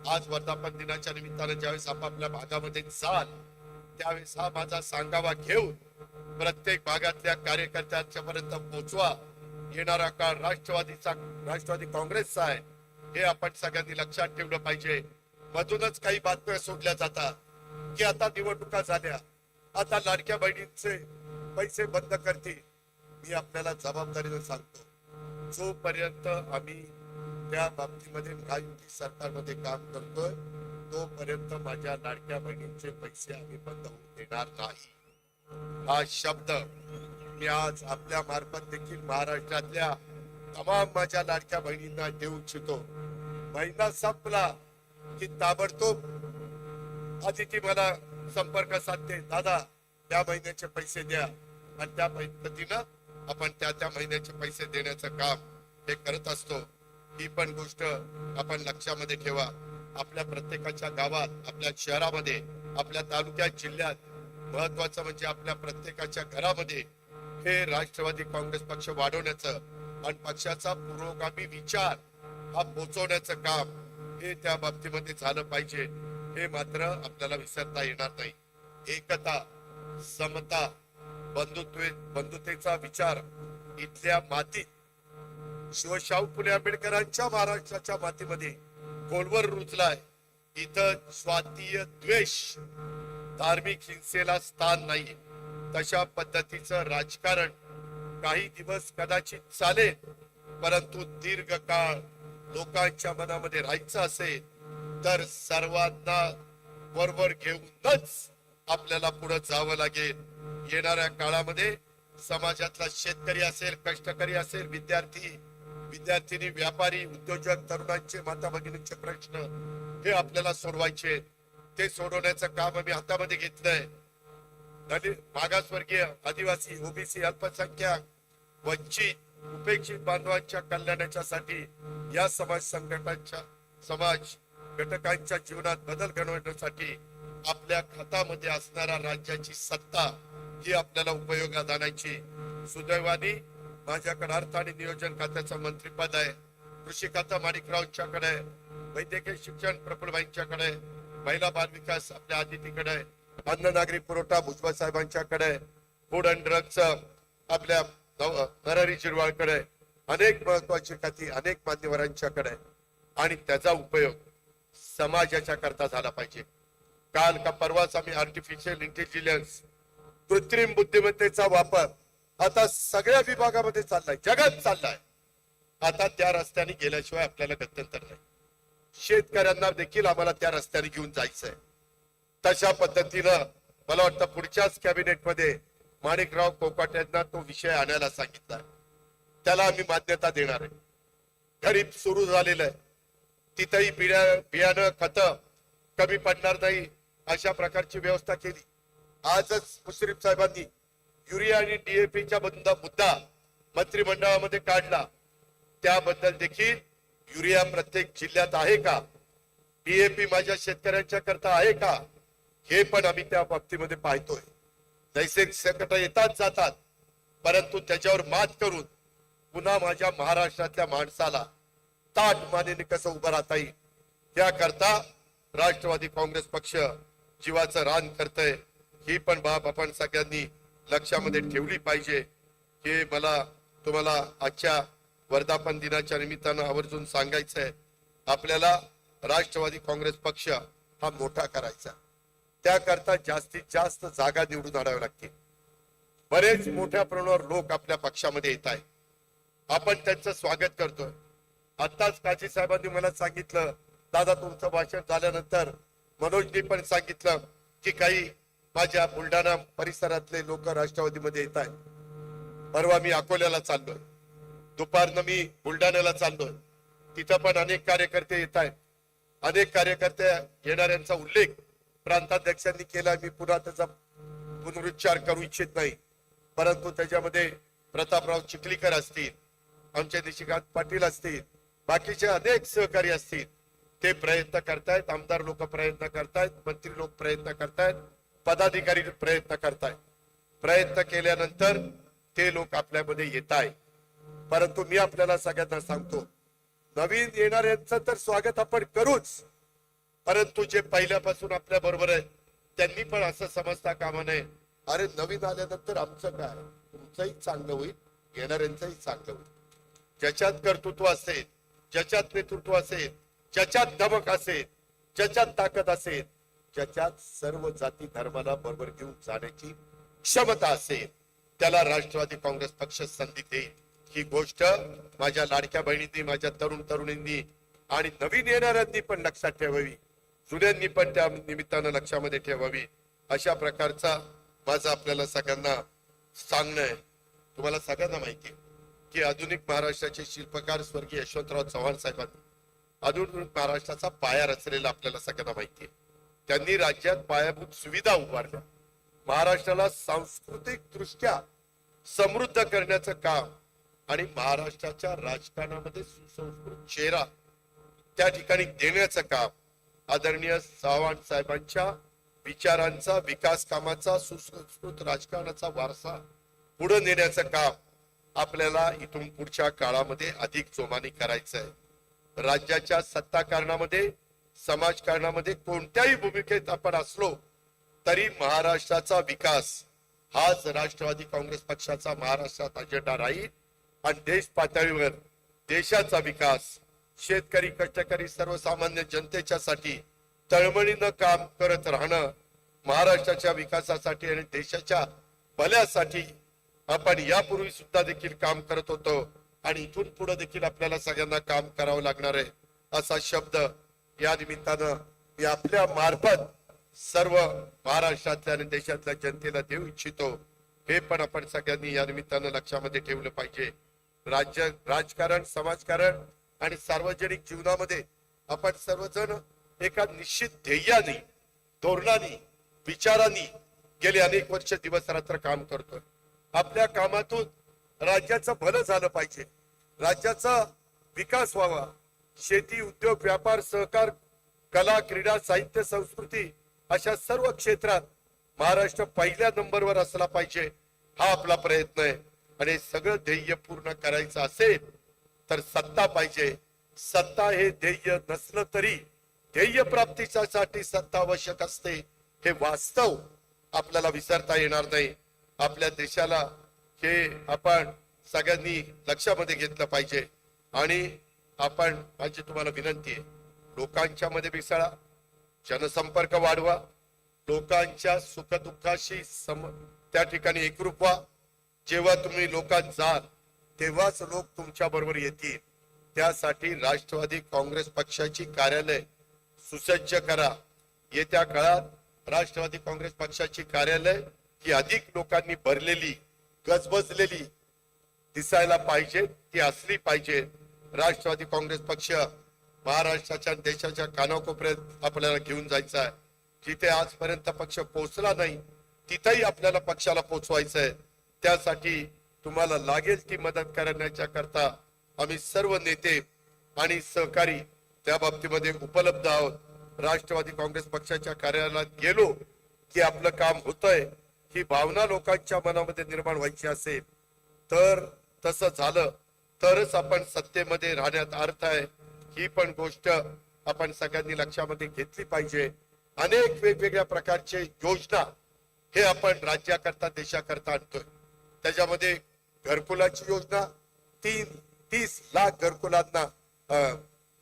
आज वर्धापन दिनाच्या निमित्तानं ज्यावेळेस आपापल्या भागामध्ये जाल त्यावेळेस हा माझा सांगावा घेऊन प्रत्येक भागातल्या कार्यकर्त्यांच्या पर्यंत पोहोचवा. येणारा काळ राष्ट्रवादी काँग्रेसचा आहे हे आपण सगळ्यांनी लक्षात ठेवलं पाहिजे. मधूनच काही बातम्या सोडल्या जातात की आता निवडणुका झाल्या, आता लाडक्या बहिणींचे पैसे बंद करतील. मी आपल्याला जबाबदारीने सांगतो, जोपर्यंत आम्ही त्या बाबतीमध्ये महायुती सरकारमध्ये काम करतोय तोपर्यंत माझ्या लाडक्या बहिणींचे पैसे आम्ही बंद होऊ देणार नाही. हा शब्द मी आज आपल्या मार्फत देखील महाराष्ट्रातल्या तमाम माझ्या लाडक्या बहिणींना देऊ इच्छितो. महिना संपला की ताबडतोब आदिती मला संपर्क साधते, दादा त्या महिन्याचे पैसे द्या, आणि त्या पद्धतीनं आपण त्या महिन्याचे पैसे देण्याचं काम हे करत असतो. ही पण गोष्ट आपण लक्षामध्ये ठेवा. आपल्या प्रत्येकाच्या गावात, आपल्या शहरामध्ये, आपल्या तालुक्यात, जिल्ह्यात, महत्वाचं म्हणजे आपल्या प्रत्येकाच्या घरामध्ये हे राष्ट्रवादी काँग्रेस पक्ष वाढवण्याचं आणि पक्षाचा पुरोगामी विचार हा पोचवण्याचं काम हे त्या बाबतीमध्ये झालं पाहिजे. हे मात्र आपल्याला विसरता येणार नाही. एकता, समता, बंधुतेचा विचार इथल्या मातीत शिवशाहू फुले आंबेडकरांच्या महाराष्ट्राच्या मातीमध्ये खोलवर रुजलाय. इथं स्वातीय द्वेष, धार्मिक हिंसेला स्थान नाही. तशा पद्धतीचं राजकारण काही दिवस कदाचित चालेल, परंतु दीर्घकाळ लोकांच्या मनामध्ये राहायचं असेल तर सर्वांना बरोबर घेऊनच आपल्याला पुढे जावं लागेल. येणाऱ्या काळामध्ये समाजातला शेतकरी असेल, कष्टकरी असेल, विद्यार्थी, व्यापारी, उद्योजक, तरुणांचे, माता भगिनींचे प्रश्न हे आपल्याला सोडवायचे. ते सोडवण्याचं काम आम्ही हातामध्ये घेतलंय. दलित, मागासवर्गीय, आदिवासी, ओबीसी, अल्पसंख्याक, वंचित, उपेक्षित बांधवांच्या कल्याणासाठी या समाज घटकांच्या जीवनात बदल घडवण्यासाठी आपल्या खात्यामध्ये असणारा राज्याची सत्ता ही आपल्याला उपयोगात आणायची. सुदैवाने माझ्याकडे अर्थ आणि नियोजन खात्याचं मंत्रीपद आहे. कृषी खातं माणिकरावांच्याकडे आहे. वैद्यकीय शिक्षण प्रफुल्लभाईंच्याकडे आहे. महिला बाल विकास आपल्या आदितीकडे आहे. अन्न नागरी पुरवठा भुजबळ साहेबांच्याकडे आहे. फूड अँड ड्रग्स आपल्या नरहरी झिरवाळकडे आहे. अनेक महत्वाची खाती अनेक मान्यवरांच्याकडे आहे. आणि त्याचा उपयोग समाजाच्या करता झाला पाहिजे. काल का परवाच आम्ही आर्टिफिशियल इंटेलिजन्स, कृत्रिम बुद्धिमत्तेचा वापर आता सगळ्या विभागामध्ये चाललाय, जगात चाललाय. आता त्या रस्त्याने गेल्याशिवाय आपल्याला गत्यंतर नाही. शेतकऱ्यांना देखील आम्हाला त्या रस्त्याने घेऊन जायचंय. तशा पद्धतीनं मला वाटतं पुढच्याच कॅबिनेटमध्ये माणिकराव कोकाटे यांना तो विषय आणायला सांगितलाय. त्याला आम्ही मान्यता देणार आहे. खरीप सुरू झालेलं आहे, तिथेही बियाणं खतं कमी पडणार नाही अशा प्रकारची व्यवस्था केली. आजच मुश्रीफ साहेबांनी युरिया आणि डीएपीचा मुद्दा मंत्रिमंडळामध्ये काढला. त्याबद्दल देखील युरिया प्रत्येक जिल्ह्यात आहे का, डीएपी माझ्या शेतकऱ्यांच्या करता आहे का, हे पण आम्ही त्या बाबतीमध्ये पाहतोय. नैसर्गिक संकट येतात जातात, परंतु त्याच्यावर मात करून पुन्हा माझ्या महाराष्ट्रातल्या माणसाला ताट मानेने कसं उभं राहता येईल याकरता राष्ट्रवादी काँग्रेस पक्ष जीवाचं रान करतय. ही पण बाब आपण सगळ्यांनी लक्षामध्ये ठेवली पाहिजे. हे मला तुम्हाला आजच्या वर्धापन दिनाच्या निमित्तानं आवर्जून सांगायचंय. आपल्याला राष्ट्रवादी काँग्रेस पक्ष हा मोठा करायचा. त्याकरता जास्तीत जास्त जागा निवडून आणाव्या लागतील. बरेच मोठ्या प्रमाणावर लोक आपल्या पक्षामध्ये येत आहेत. आपण त्यांचं स्वागत करतोय. आताच काजी साहेबांनी मला सांगितलं, दादा तुमचं भाषण झाल्यानंतर मनोजनी पण सांगितलं की काही माझ्या बुलढाणा परिसरातले लोक राष्ट्रवादीमध्ये येत आहेत. परवा मी अकोल्याला चाललोय, दुपारनं मी बुलढाण्याला चाललोय. तिथं पण अनेक कार्यकर्ते येत आहेत. अनेक कार्यकर्ते येणाऱ्यांचा उल्लेख प्रांताध्यक्षांनी केला. मी पुन्हा त्याचा पुनरुच्चार करू इच्छित नाही, परंतु त्याच्यामध्ये प्रतापराव चिखलीकर असतील, आमचे निशिकांत पाटील असतील, बाकीचे अनेक सहकारी असतील. ते प्रयत्न करतायत, आमदार लोक प्रयत्न करतायत, मंत्री लोक प्रयत्न करतायत, पदाधिकारी प्रयत्न करतायत. प्रयत्न केल्यानंतर ते लोक आपल्यामध्ये येत आहे. परंतु मी आपल्याला सगळ्यांना सांगतो, नवीन येणाऱ्यांचं तर स्वागत आपण करूच, परंतु जे पहिल्यापासून आपल्या बरोबर आहे त्यांनी पण असं समजता कामा नये, अरे नवीन आल्यानंतर आमचं काय, तुमचंही चांगलं होईल, येणाऱ्यांचंही चांगलं होईल. ज्याच्यात कर्तृत्व असेल, ज्याच्यात नेतृत्व असेल, ज्याच्यात धमक असेल, ज्याच्यात ताकद असेल, ज्याच्यात सर्व जाती धर्माला बरोबर घेऊन जाण्याची क्षमता असेल, त्याला राष्ट्रवादी काँग्रेस पक्ष संधी देईल. ही गोष्ट माझ्या लाडक्या बहिणींनी, माझ्या तरुणींनी आणि नवीन येणाऱ्यांनी पण लक्षात ठेवावी, जुन्यांनी पण त्या निमित्तानं लक्षामध्ये ठेवावी. अशा प्रकारचा माझा आपल्याला सगळ्यांना सांगणं आहे. तुम्हाला सगळ्यांना माहिती आहे की आधुनिक महाराष्ट्राचे शिल्पकार स्वर्गीय यशवंतराव चव्हाण साहेबांनी आधुनिक महाराष्ट्राचा पाया रचलेला आपल्याला सगळ्यांना माहिती आहे. त्यांनी राज्यात पायाभूत सुविधा उभारल्या, महाराष्ट्राला सांस्कृतिक दृष्ट्या समृद्ध करण्याचं काम आणि महाराष्ट्राच्या राजकारणामध्ये सुसंस्कृत चेहरा त्या ठिकाणी देण्याचं काम आदरणीय चव्हाण साहेबांच्या विचारांचा, विकास कामाचा, सुसंस्कृत राजकारणाचा वारसा पुढे नेण्याचं काम आपल्याला इथून पुढच्या काळामध्ये अधिक जोमाने करायचं आहे. राज्याच्या सत्ताकारणामध्ये, समाजकारणामध्ये कोणत्याही भूमिकेत आपण असलो तरी महाराष्ट्राचा विकास हाच राष्ट्रवादी काँग्रेस पक्षाचा महाराष्ट्रात अजेंडा राहील आणि देश पातळीवर देशाचा विकास, शेतकरी, कष्टकरी, सर्वसामान्य जनतेच्या साठी तळमळीनं काम करत राहणं, महाराष्ट्राच्या विकासासाठी आणि देशाच्या भल्यासाठी आपण यापूर्वी सुद्धा देखील काम करत होतो आणि इथून पुढे देखील आपल्याला सगळ्यांना काम करावं लागणार आहे असा शब्द या निमित्तानं मी आपल्या मार्फत सर्व महाराष्ट्रातल्या आणि देशातल्या जनतेला देऊ इच्छितो. हे पण आपण सगळ्यांनी या निमित्तानं लक्षामध्ये ठेवलं पाहिजे. राजकारण, समाजकारण आणि सार्वजनिक जीवनामध्ये आपण सर्वजण एका निश्चित ध्येयाने, धोरणाने, विचारांनी गेले अनेक वर्ष दिवस रात्र काम करतोय. आपल्या कामातून राज्याचं भलं झालं पाहिजे, राज्याचा विकास व्हावा. शेती, उद्योग, व्यापार, सहकार, कला, क्रीडा, साहित्य, संस्कृती अशा सर्व क्षेत्रात महाराष्ट्र पहिल्या नंबरवर असला पाहिजे, हा आपला प्रयत्न आहे. आणि सगळं ध्येय पूर्ण करायचं असेल तर सत्ता पाहिजे. सत्ता हे ध्येय नसलं तरी ध्येय प्राप्तीसाठी सत्ता आवश्यक असते, हे वास्तव आपल्याला विसरता येणार नाही. आपल्या देशाला हे आपण सगळ्यांनी लक्षामध्ये घेतलं पाहिजे. आणि आपण, माझी तुम्हाला विनंती आहे, लोकांच्या मध्ये मिसळा, जनसंपर्क वाढवा, लोकांच्या सुखदुःखाशी त्या ठिकाणी एकरूप व्हा. जेव्हा तुम्ही लोकांत जाल तेव्हाच लोक तुमच्या बरोबर येतील. त्यासाठी राष्ट्रवादी काँग्रेस पक्षाची कार्यालय सुसज्ज करा. येत्या काळात राष्ट्रवादी काँग्रेस पक्षाची कार्यालय ही अधिक लोकांनी भरलेली, गजबजलेली दिसायला पाहिजे, ती असली पाहिजे. राष्ट्रवादी काँग्रेस पक्ष महाराष्ट्राच्या देशाच्या कानाकोपऱ्यात आपल्याला घेऊन जायचा आहे. जिथे आजपर्यंत पक्ष पोहोचला नाही तिथेही आपल्याला पक्षाला पोहोचवायचं आहे. त्यासाठी तुम्हाला लागेल ती मदत करण्याच्या करता आम्ही सर्व नेते आणि सहकारी त्या बाबतीमध्ये उपलब्ध आहोत. राष्ट्रवादी काँग्रेस पक्षाच्या कार्यालयात गेलो की आपलं काम होतंय ही भावना लोकांच्या मनामध्ये निर्माण व्हायची असेल तर तसं झालं तरच आपण सत्तेमध्ये राहण्यात अर्थ आहे. ही पण गोष्ट आपण सगळ्यांनी लक्षामध्ये घेतली पाहिजे. अनेक वेगवेगळ्या प्रकारचे योजना हे आपण राज्याकरता, देशाकरता आणतोय. त्याच्यामध्ये घरकुलाची योजना, 30 लाख घरकुलांना,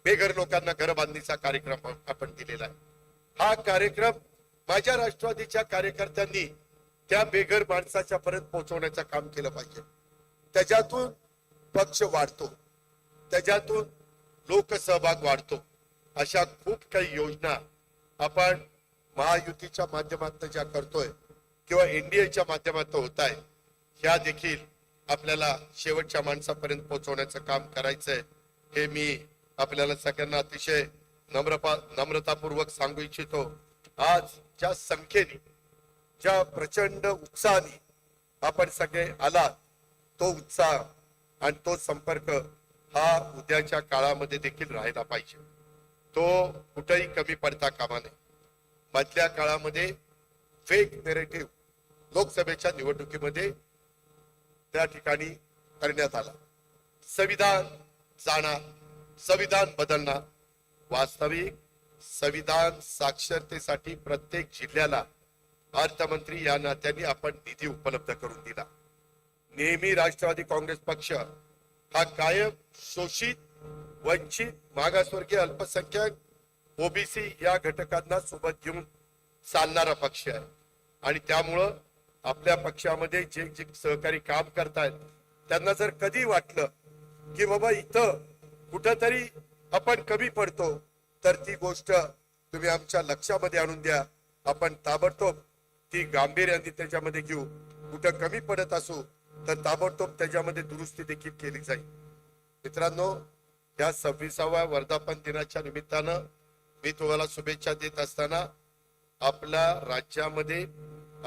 बेघर लोकांना घर बांधणीचा कार्यक्रम आपण दिलेला आहे. हा कार्यक्रम माझ्या राष्ट्रवादीच्या कार्यकर्त्यांनी त्या बेघर माणसाच्या पर्यंत पोहोचवण्याचं काम केलं पाहिजे. त्याच्यातून पक्ष वाढतो, त्याच्यातून लोकसहभाग वाढतो. अशा खूप काही योजना आपण महायुतीच्या माध्यमातून ज्या करतोय किंवा एनडीएच्या माध्यमातून होत आहे, ह्या देखील आपल्याला शेवटच्या माणसापर्यंत पोहोचवण्याचं काम करायचंय. हे मी आपल्याला सगळ्यांना अतिशय नम्रतापूर्वक सांगू इच्छितो. आज ज्या संख्येने, ज्या प्रचंड उत्साहाने आपण सगळे आलात, तो उत्साह आणि तो संपर्क हा उद्याच्या काळामध्ये देखील राहायला पाहिजे. तो कुठेही कमी पडता कामा नये. मधल्या काळामध्ये फेक नेरेटिव्ह लोकसभेच्या निवडणुकीमध्ये त्या ठिकाणी करण्यात आला. संविधान जाणार, संविधान बदलणार. वास्तविक संविधान साक्षरतेसाठी प्रत्येक जिल्ह्याला अर्थमंत्री या नात्याने आपण निधी उपलब्ध करून दिला. नेहमी राष्ट्रवादी काँग्रेस पक्ष हा कायम शोषित, वंचित, मागासवर्गीय, अल्पसंख्याक, ओबीसी या घटकांना सोबत घेऊन चालणारा पक्ष आहे. आणि त्यामुळं आपल्या पक्षामध्ये जे जे सहकारी काम करतायत त्यांना जर कधी वाटलं की बाबा इथं कुठंतरी आपण कमी पडतो तर ती गोष्ट तुम्ही आमच्या लक्षामध्ये आणून द्या. आपण ताबडतोब ती गांभीर्याने त्याच्यामध्ये घेऊ. कुठं कमी पडत असू तर ताबडतोब त्याच्यामध्ये दुरुस्ती देखील केली जाईल. मित्रांनो, या 26व्या वर्धापन दिनाच्या निमित्तानं मी तुम्हाला शुभेच्छा देत असताना आपल्या राज्यामध्ये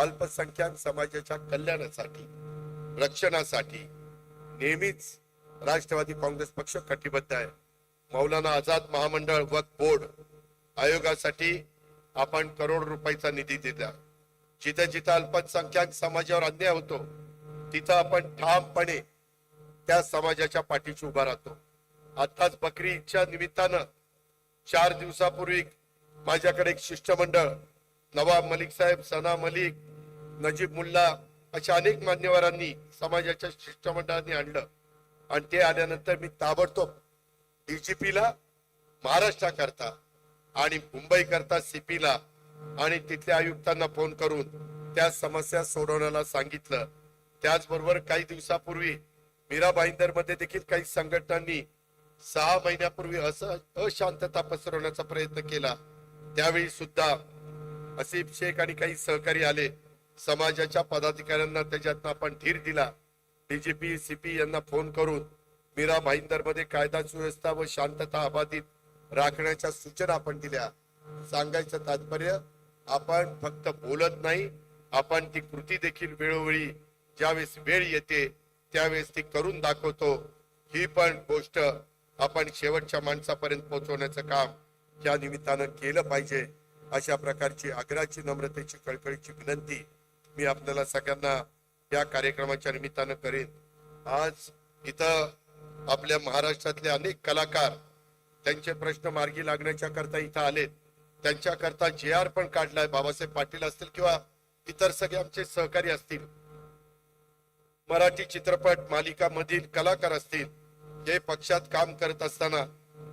अल्पसंख्याक समाजाच्या कल्याणासाठी, रक्षणासाठी नेहमीच राष्ट्रवादी काँग्रेस पक्ष कटिबद्ध आहे. मौलाना आझाद महामंडळ वक्फ बोर्ड आयोगासाठी आपण करोड रुपयाचा निधी दिला. जिथे जिथे अल्पसंख्याक समाजावर अन्याय होतो तिथं आपण ठामपणे त्या समाजाच्या पाठीशी उभा राहतो. आताच बकरी ईदच्या निमित्तानं 4 दिवसापूर्वी माझ्याकडे एक शिष्टमंडळ, नवाब मलिक साहेब, सना मलिक, नजीब मुल्ला अशा अनेक मान्यवरांनी समाजाच्या शिष्टमंडळांनी आणलं. आणि ते आल्यानंतर मी ताबडतोब डीजीपीला महाराष्ट्राकरता आणि मुंबई करता सीपीला आणि तिथल्या आयुक्तांना फोन करून त्या समस्या सोडवण्याला सांगितलं. त्याचबरोबर काही दिवसापूर्वी मीरा भाईंदर मध्ये देखील काही संघटनांनी 6 महिन्यापूर्वी अशांतता पसरवण्याचा प्रयत्न केला. त्यावेळी सुद्धा असिफ शेख आणि काही सहकारी आले. समाजाच्या पदाधिकाऱ्यांना त्याच्यातनं आपण धीर दिला. डीजीपी सीपी यांना फोन करून मीरा भाईंदर मध्ये कायदा सुव्यवस्था व शांतता अबाधित राखण्याच्या सूचना आपण दिल्या. सांगायचं तात्पर्य, आपण फक्त बोलत नाही, आपण ती कृती देखील वेळोवेळी ज्यावेळेस वेळ येते त्यावेळेस ती करून दाखवतो. ही पण गोष्ट आपण शेवटच्या माणसापर्यंत पोहोचवण्याचं काम या निमित्तानं केलं पाहिजे. अशा प्रकारची आग्रहाची, नम्रतेची, कळकळीची विनंती मी आपल्याला सगळ्यांना या कार्यक्रमाच्या निमित्तानं करेन. आज इथं आपल्या महाराष्ट्रातले अनेक कलाकार त्यांचे प्रश्न मार्गी लागण्याच्या करता इथं आलेत. त्यांच्या करता JR पण काढलाय. बाबासाहेब पाटील असतील किंवा इतर सगळे आमचे सहकारी असतील, मराठी चित्रपट मालिका मधील कलाकार असतील, हे पक्षात काम करत असताना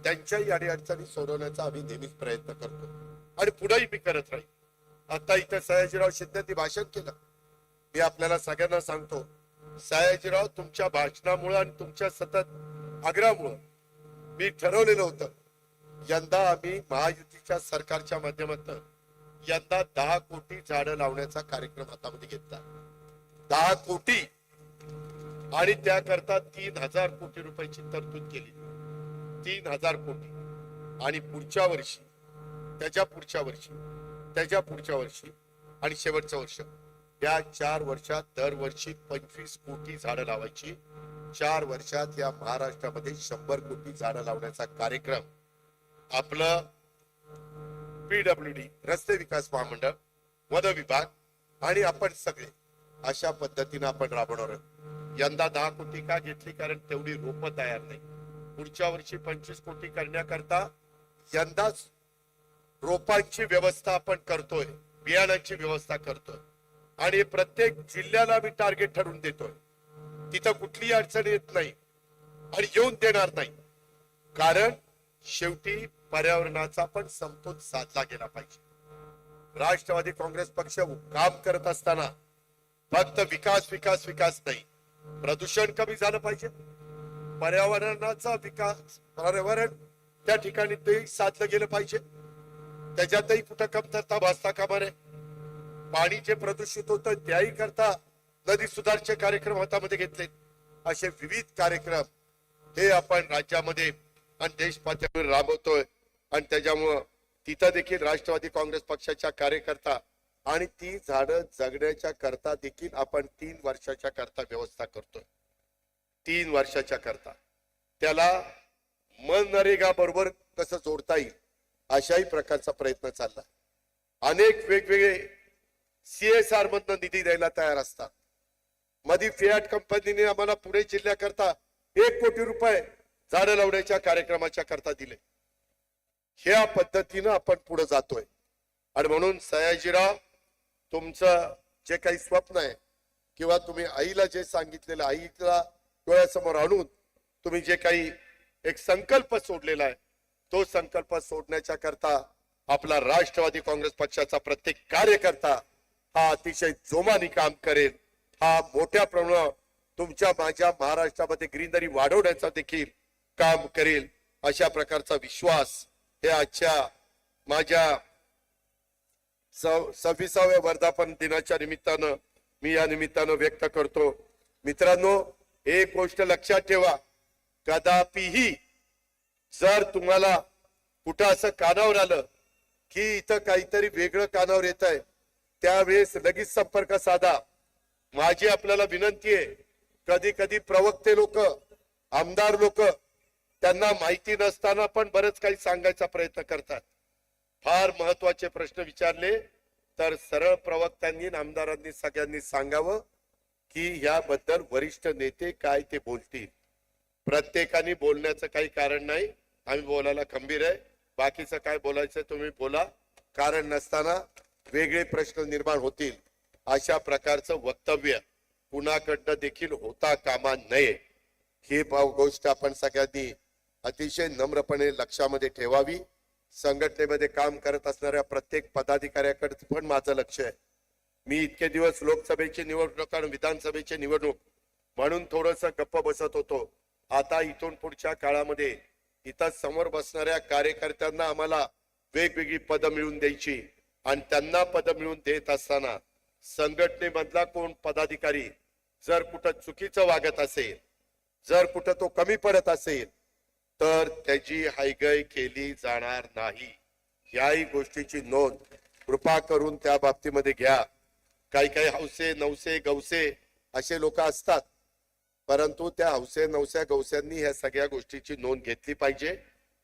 त्यांच्याही अडीअडचणी सोडवण्याचा आम्ही नेहमीच प्रयत्न करतो आणि पुढेही मी करत राहील. आता इथं सयाजीराव शिंदेंनी भाषण केलं. मी आपल्याला सगळ्यांना सांगतो, सयाजीराव, तुमच्या भाषणामुळे आणि तुमच्या सतत आग्रहामुळे मी ठरवलेलं होतं, यंदा आम्ही महायुतीच्या सरकारच्या माध्यमातून यंदा 10 कोटी झाडं लावण्याचा कार्यक्रम हातामध्ये घेतला. 10 कोटी आणि त्याकरता 3000 कोटी रुपयाची तरतूद केली. 3000 कोटी. आणि पुढच्या वर्षी, त्याच्या पुढच्या वर्षी, त्याच्या पुढच्या वर्षी आणि शेवटचं वर्ष, या 4 वर्षात दरवर्षी 25 कोटी झाडं लावायची. 4 वर्षात या महाराष्ट्रामध्ये 100 कोटी झाडं लावण्याचा कार्यक्रम आपलं PWD, रस्ते विकास महामंडळ, वन विभाग आणि आपण सगळे अशा पद्धतीने आपण राबवणार आहोत. यंदा 10 कोटी का घेतली? कारण तेवढी रोपं तयार नाही. पुढच्या वर्षी 25 कोटी करण्याकरता यंदाच रोपांची व्यवस्था आपण करतोय, बियाणांची व्यवस्था करतोय आणि प्रत्येक जिल्ह्याला मी टार्गेट ठरवून देतोय. तिथं कुठलीही अडचण येत नाही आणि येऊन देणार नाही. कारण शेवटी पर्यावरणाचा पण समतोल साधला गेला पाहिजे. राष्ट्रवादी काँग्रेस पक्ष काम करत असताना फक्त विकास विकास विकास नाही, प्रदूषण कमी झालं पाहिजे, पर्यावरणाचा विकास, पर्यावरण त्या ठिकाणी ते साधलं गेलं पाहिजे. त्याच्यातही कुठं कमतरता भासता कामा नये. पाणी जे प्रदूषित होतं त्याही करता नदी सुधारचे कार्यक्रम हातामध्ये घेतलेत. असे विविध कार्यक्रम हे आपण राज्यामध्ये आणि देश पातळीवर राबवतोय आणि त्याच्यामुळं तिथं देखील राष्ट्रवादी काँग्रेस पक्षाच्या कार्यकर्ता आणि ती झाडं जगण्याच्या करता देखील आपण 3 वर्षाच्या करता व्यवस्था करतोय. 3 वर्षाच्या करता त्याला मनरेगा बरोबर कसं जोडता येईल अशाही प्रकारचा प्रयत्न चालला. अनेक वेगवेगळे CSR मधनं निधी द्यायला तयार असतात. मधी फियाट कंपनीने आम्हाला पुणे जिल्ह्याकरता 1 कोटी रुपये झाडं लावण्याच्या कार्यक्रमाच्या करता दिले. ह्या पद्धतीनं आपण पुढे जातोय. आणि म्हणून सयाजीराव, तुमचं जे काही स्वप्न आहे किंवा तुम्ही आईला जे सांगितलेलं, आईला डोळ्यासमोर आणून तुम्ही जे काही एक संकल्प सोडलेला आहे, तो संकल्प सोडण्याच्या करता आपला राष्ट्रवादी काँग्रेस पक्षाचा प्रत्येक कार्यकर्ता हा अतिशय जोमाने काम करेल. हा मोठ्या प्रमाणावर तुमच्या माझ्या महाराष्ट्रामध्ये ग्रीनरी वाढवण्याचा देखील काम करेल. अशा प्रकारचा विश्वास हे आजच्या माझ्या 26व्या वर्धापन दिनाच्या निमित्तानं मी या निमित्तानं व्यक्त करतो. मित्रांनो, एक गोष्ट लक्षात ठेवा, कदापिही जर तुम्हाला कुठं असं कानावर आलं की इथं काहीतरी वेगळं कानावर येत आहे त्यावेळेस लगेच संपर्क साधा. माझी आपल्याला विनंती आहे, कधी कधी प्रवक्ते लोक, आमदार लोक त्यांना माहिती नसताना पण बरंच काही सांगायचा प्रयत्न करतात. फार महत्वाचे प्रश्न विचारले तर सरळ प्रवक्त्यांनी आणि आमदारांनी सगळ्यांनी सांगावं की याबद्दल वरिष्ठ नेते काय ते बोलतील. प्रत्येकाने बोलण्याचं काही कारण नाही. आम्ही बोलायला खंबीर आहे. बाकीचं काय बोलायचं तुम्ही बोला. कारण नसताना वेगळे प्रश्न निर्माण होतील अशा प्रकारचं वक्तव्य कुणाकडनं देखील होता कामा नये. ही गोष्ट आपण सगळ्यांनी अतिशय नम्रपणे लक्षामध्ये ठेवावी. संघटनेमध्ये काम करत असणाऱ्या प्रत्येक पदाधिकाऱ्याकडे पण माझं लक्ष आहे. मी इतके दिवस लोकसभेची निवडणूक आणि विधानसभेची निवडणूक म्हणून थोडस गप्प बसत होतो. आता इथून पुढच्या काळामध्ये इथं समोर बसणाऱ्या कार्यकर्त्यांना आम्हाला वेगवेगळी पदं मिळवून द्यायची आणि त्यांना पदं मिळवून देत असताना संघटनेमधला कोण पदाधिकारी जर कुठं चुकीचं वागत असेल, जर कुठं तो कमी पडत असेल तर त्याची हायगय केली जाणार नाही. याही गोष्टीची नोंद कृपा करून त्या बाबतीमध्ये घ्या. काही काही हौसे नवसे गवसे असे लोक असतात, परंतु त्या हौसे नवसे गवस्यांनी ह्या सगळ्या गोष्टीची नोंद घेतली पाहिजे.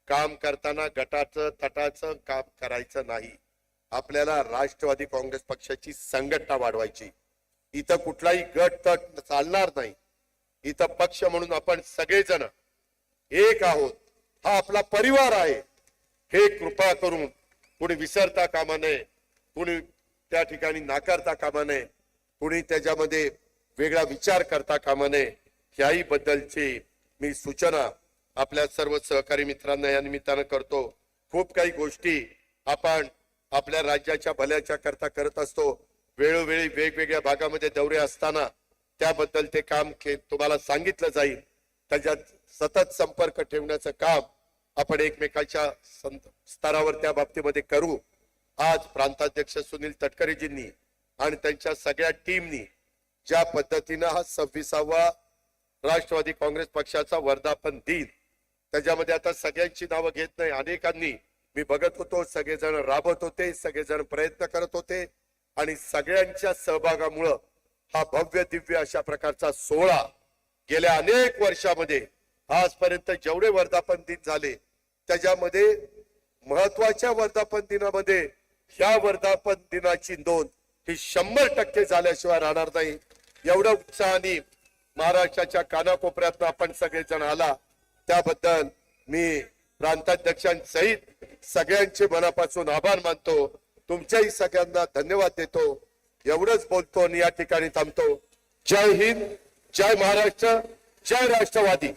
काम करताना गटाचं तटाचं काम करायचं नाही. आपल्याला राष्ट्रवादी काँग्रेस पक्षाची संघटना वाढवायची. इथं कुठलाही गट तट चालणार नाही. इथं पक्ष म्हणून आपण सगळेजण एक आहोत. हा आपला परिवार आहे. हे कृपा करून कुणी विसरता कामा नये, कुणी त्या ठिकाणी नाकारता कामा नये, कुणी त्याच्यामध्ये वेगळा विचार करता कामा नये. याही बद्दलची मी सूचना आपल्या सर्व सहकारी मित्रांना या निमित्तानं करतो. खूप काही गोष्टी आपण आपल्या राज्याच्या भल्याच्या करता करत असतो. वेळोवेळी वेगवेगळ्या भागामध्ये दौरे असताना त्याबद्दल ते काम तुम्हाला सांगितलं जाईल. त्याच्यात सतत संपर्क ठेवण्याचं काम आपण एकमेकाच्या स्तरावर त्या बाबतीमध्ये करू. आज प्रांताध्यक्ष सुनील तटकरेजींनी आणि त्यांच्या सगळ्या टीमनी ज्या पद्धतीनं हा 26वा राष्ट्रवादी काँग्रेस पक्षाचा वर्धापन दिन, त्याच्यामध्ये आता सगळ्यांची नावं घेत नाही, अनेकांनी मी बघत होतो, सगळेजण राबत होते, सगळेजण प्रयत्न करत होते आणि सगळ्यांच्या सहभागामुळं हा भव्य दिव्य अशा प्रकारचा सोहळा गेल्या अनेक वर्षामध्ये आजपर्यंत जेवढे वर्धापन दिन झाले त्याच्यामध्ये महत्वाच्या वर्धापन दिनामध्ये ह्या वर्धापन दिनाची नोंद ही 100% झाल्याशिवाय राहणार नाही. एवढं उत्साहाने महाराष्ट्राच्या कानाकोपऱ्यात आपण सगळेजण आला त्याबद्दल मी प्रांताध्यक्षांसहित सगळ्यांचे मनापासून आभार मानतो. तुमच्याही सगळ्यांना धन्यवाद देतो. एवढंच बोलतो आणि या ठिकाणी थांबतो. जय हिंद, जय महाराष्ट्र, जय राष्ट्रवादी.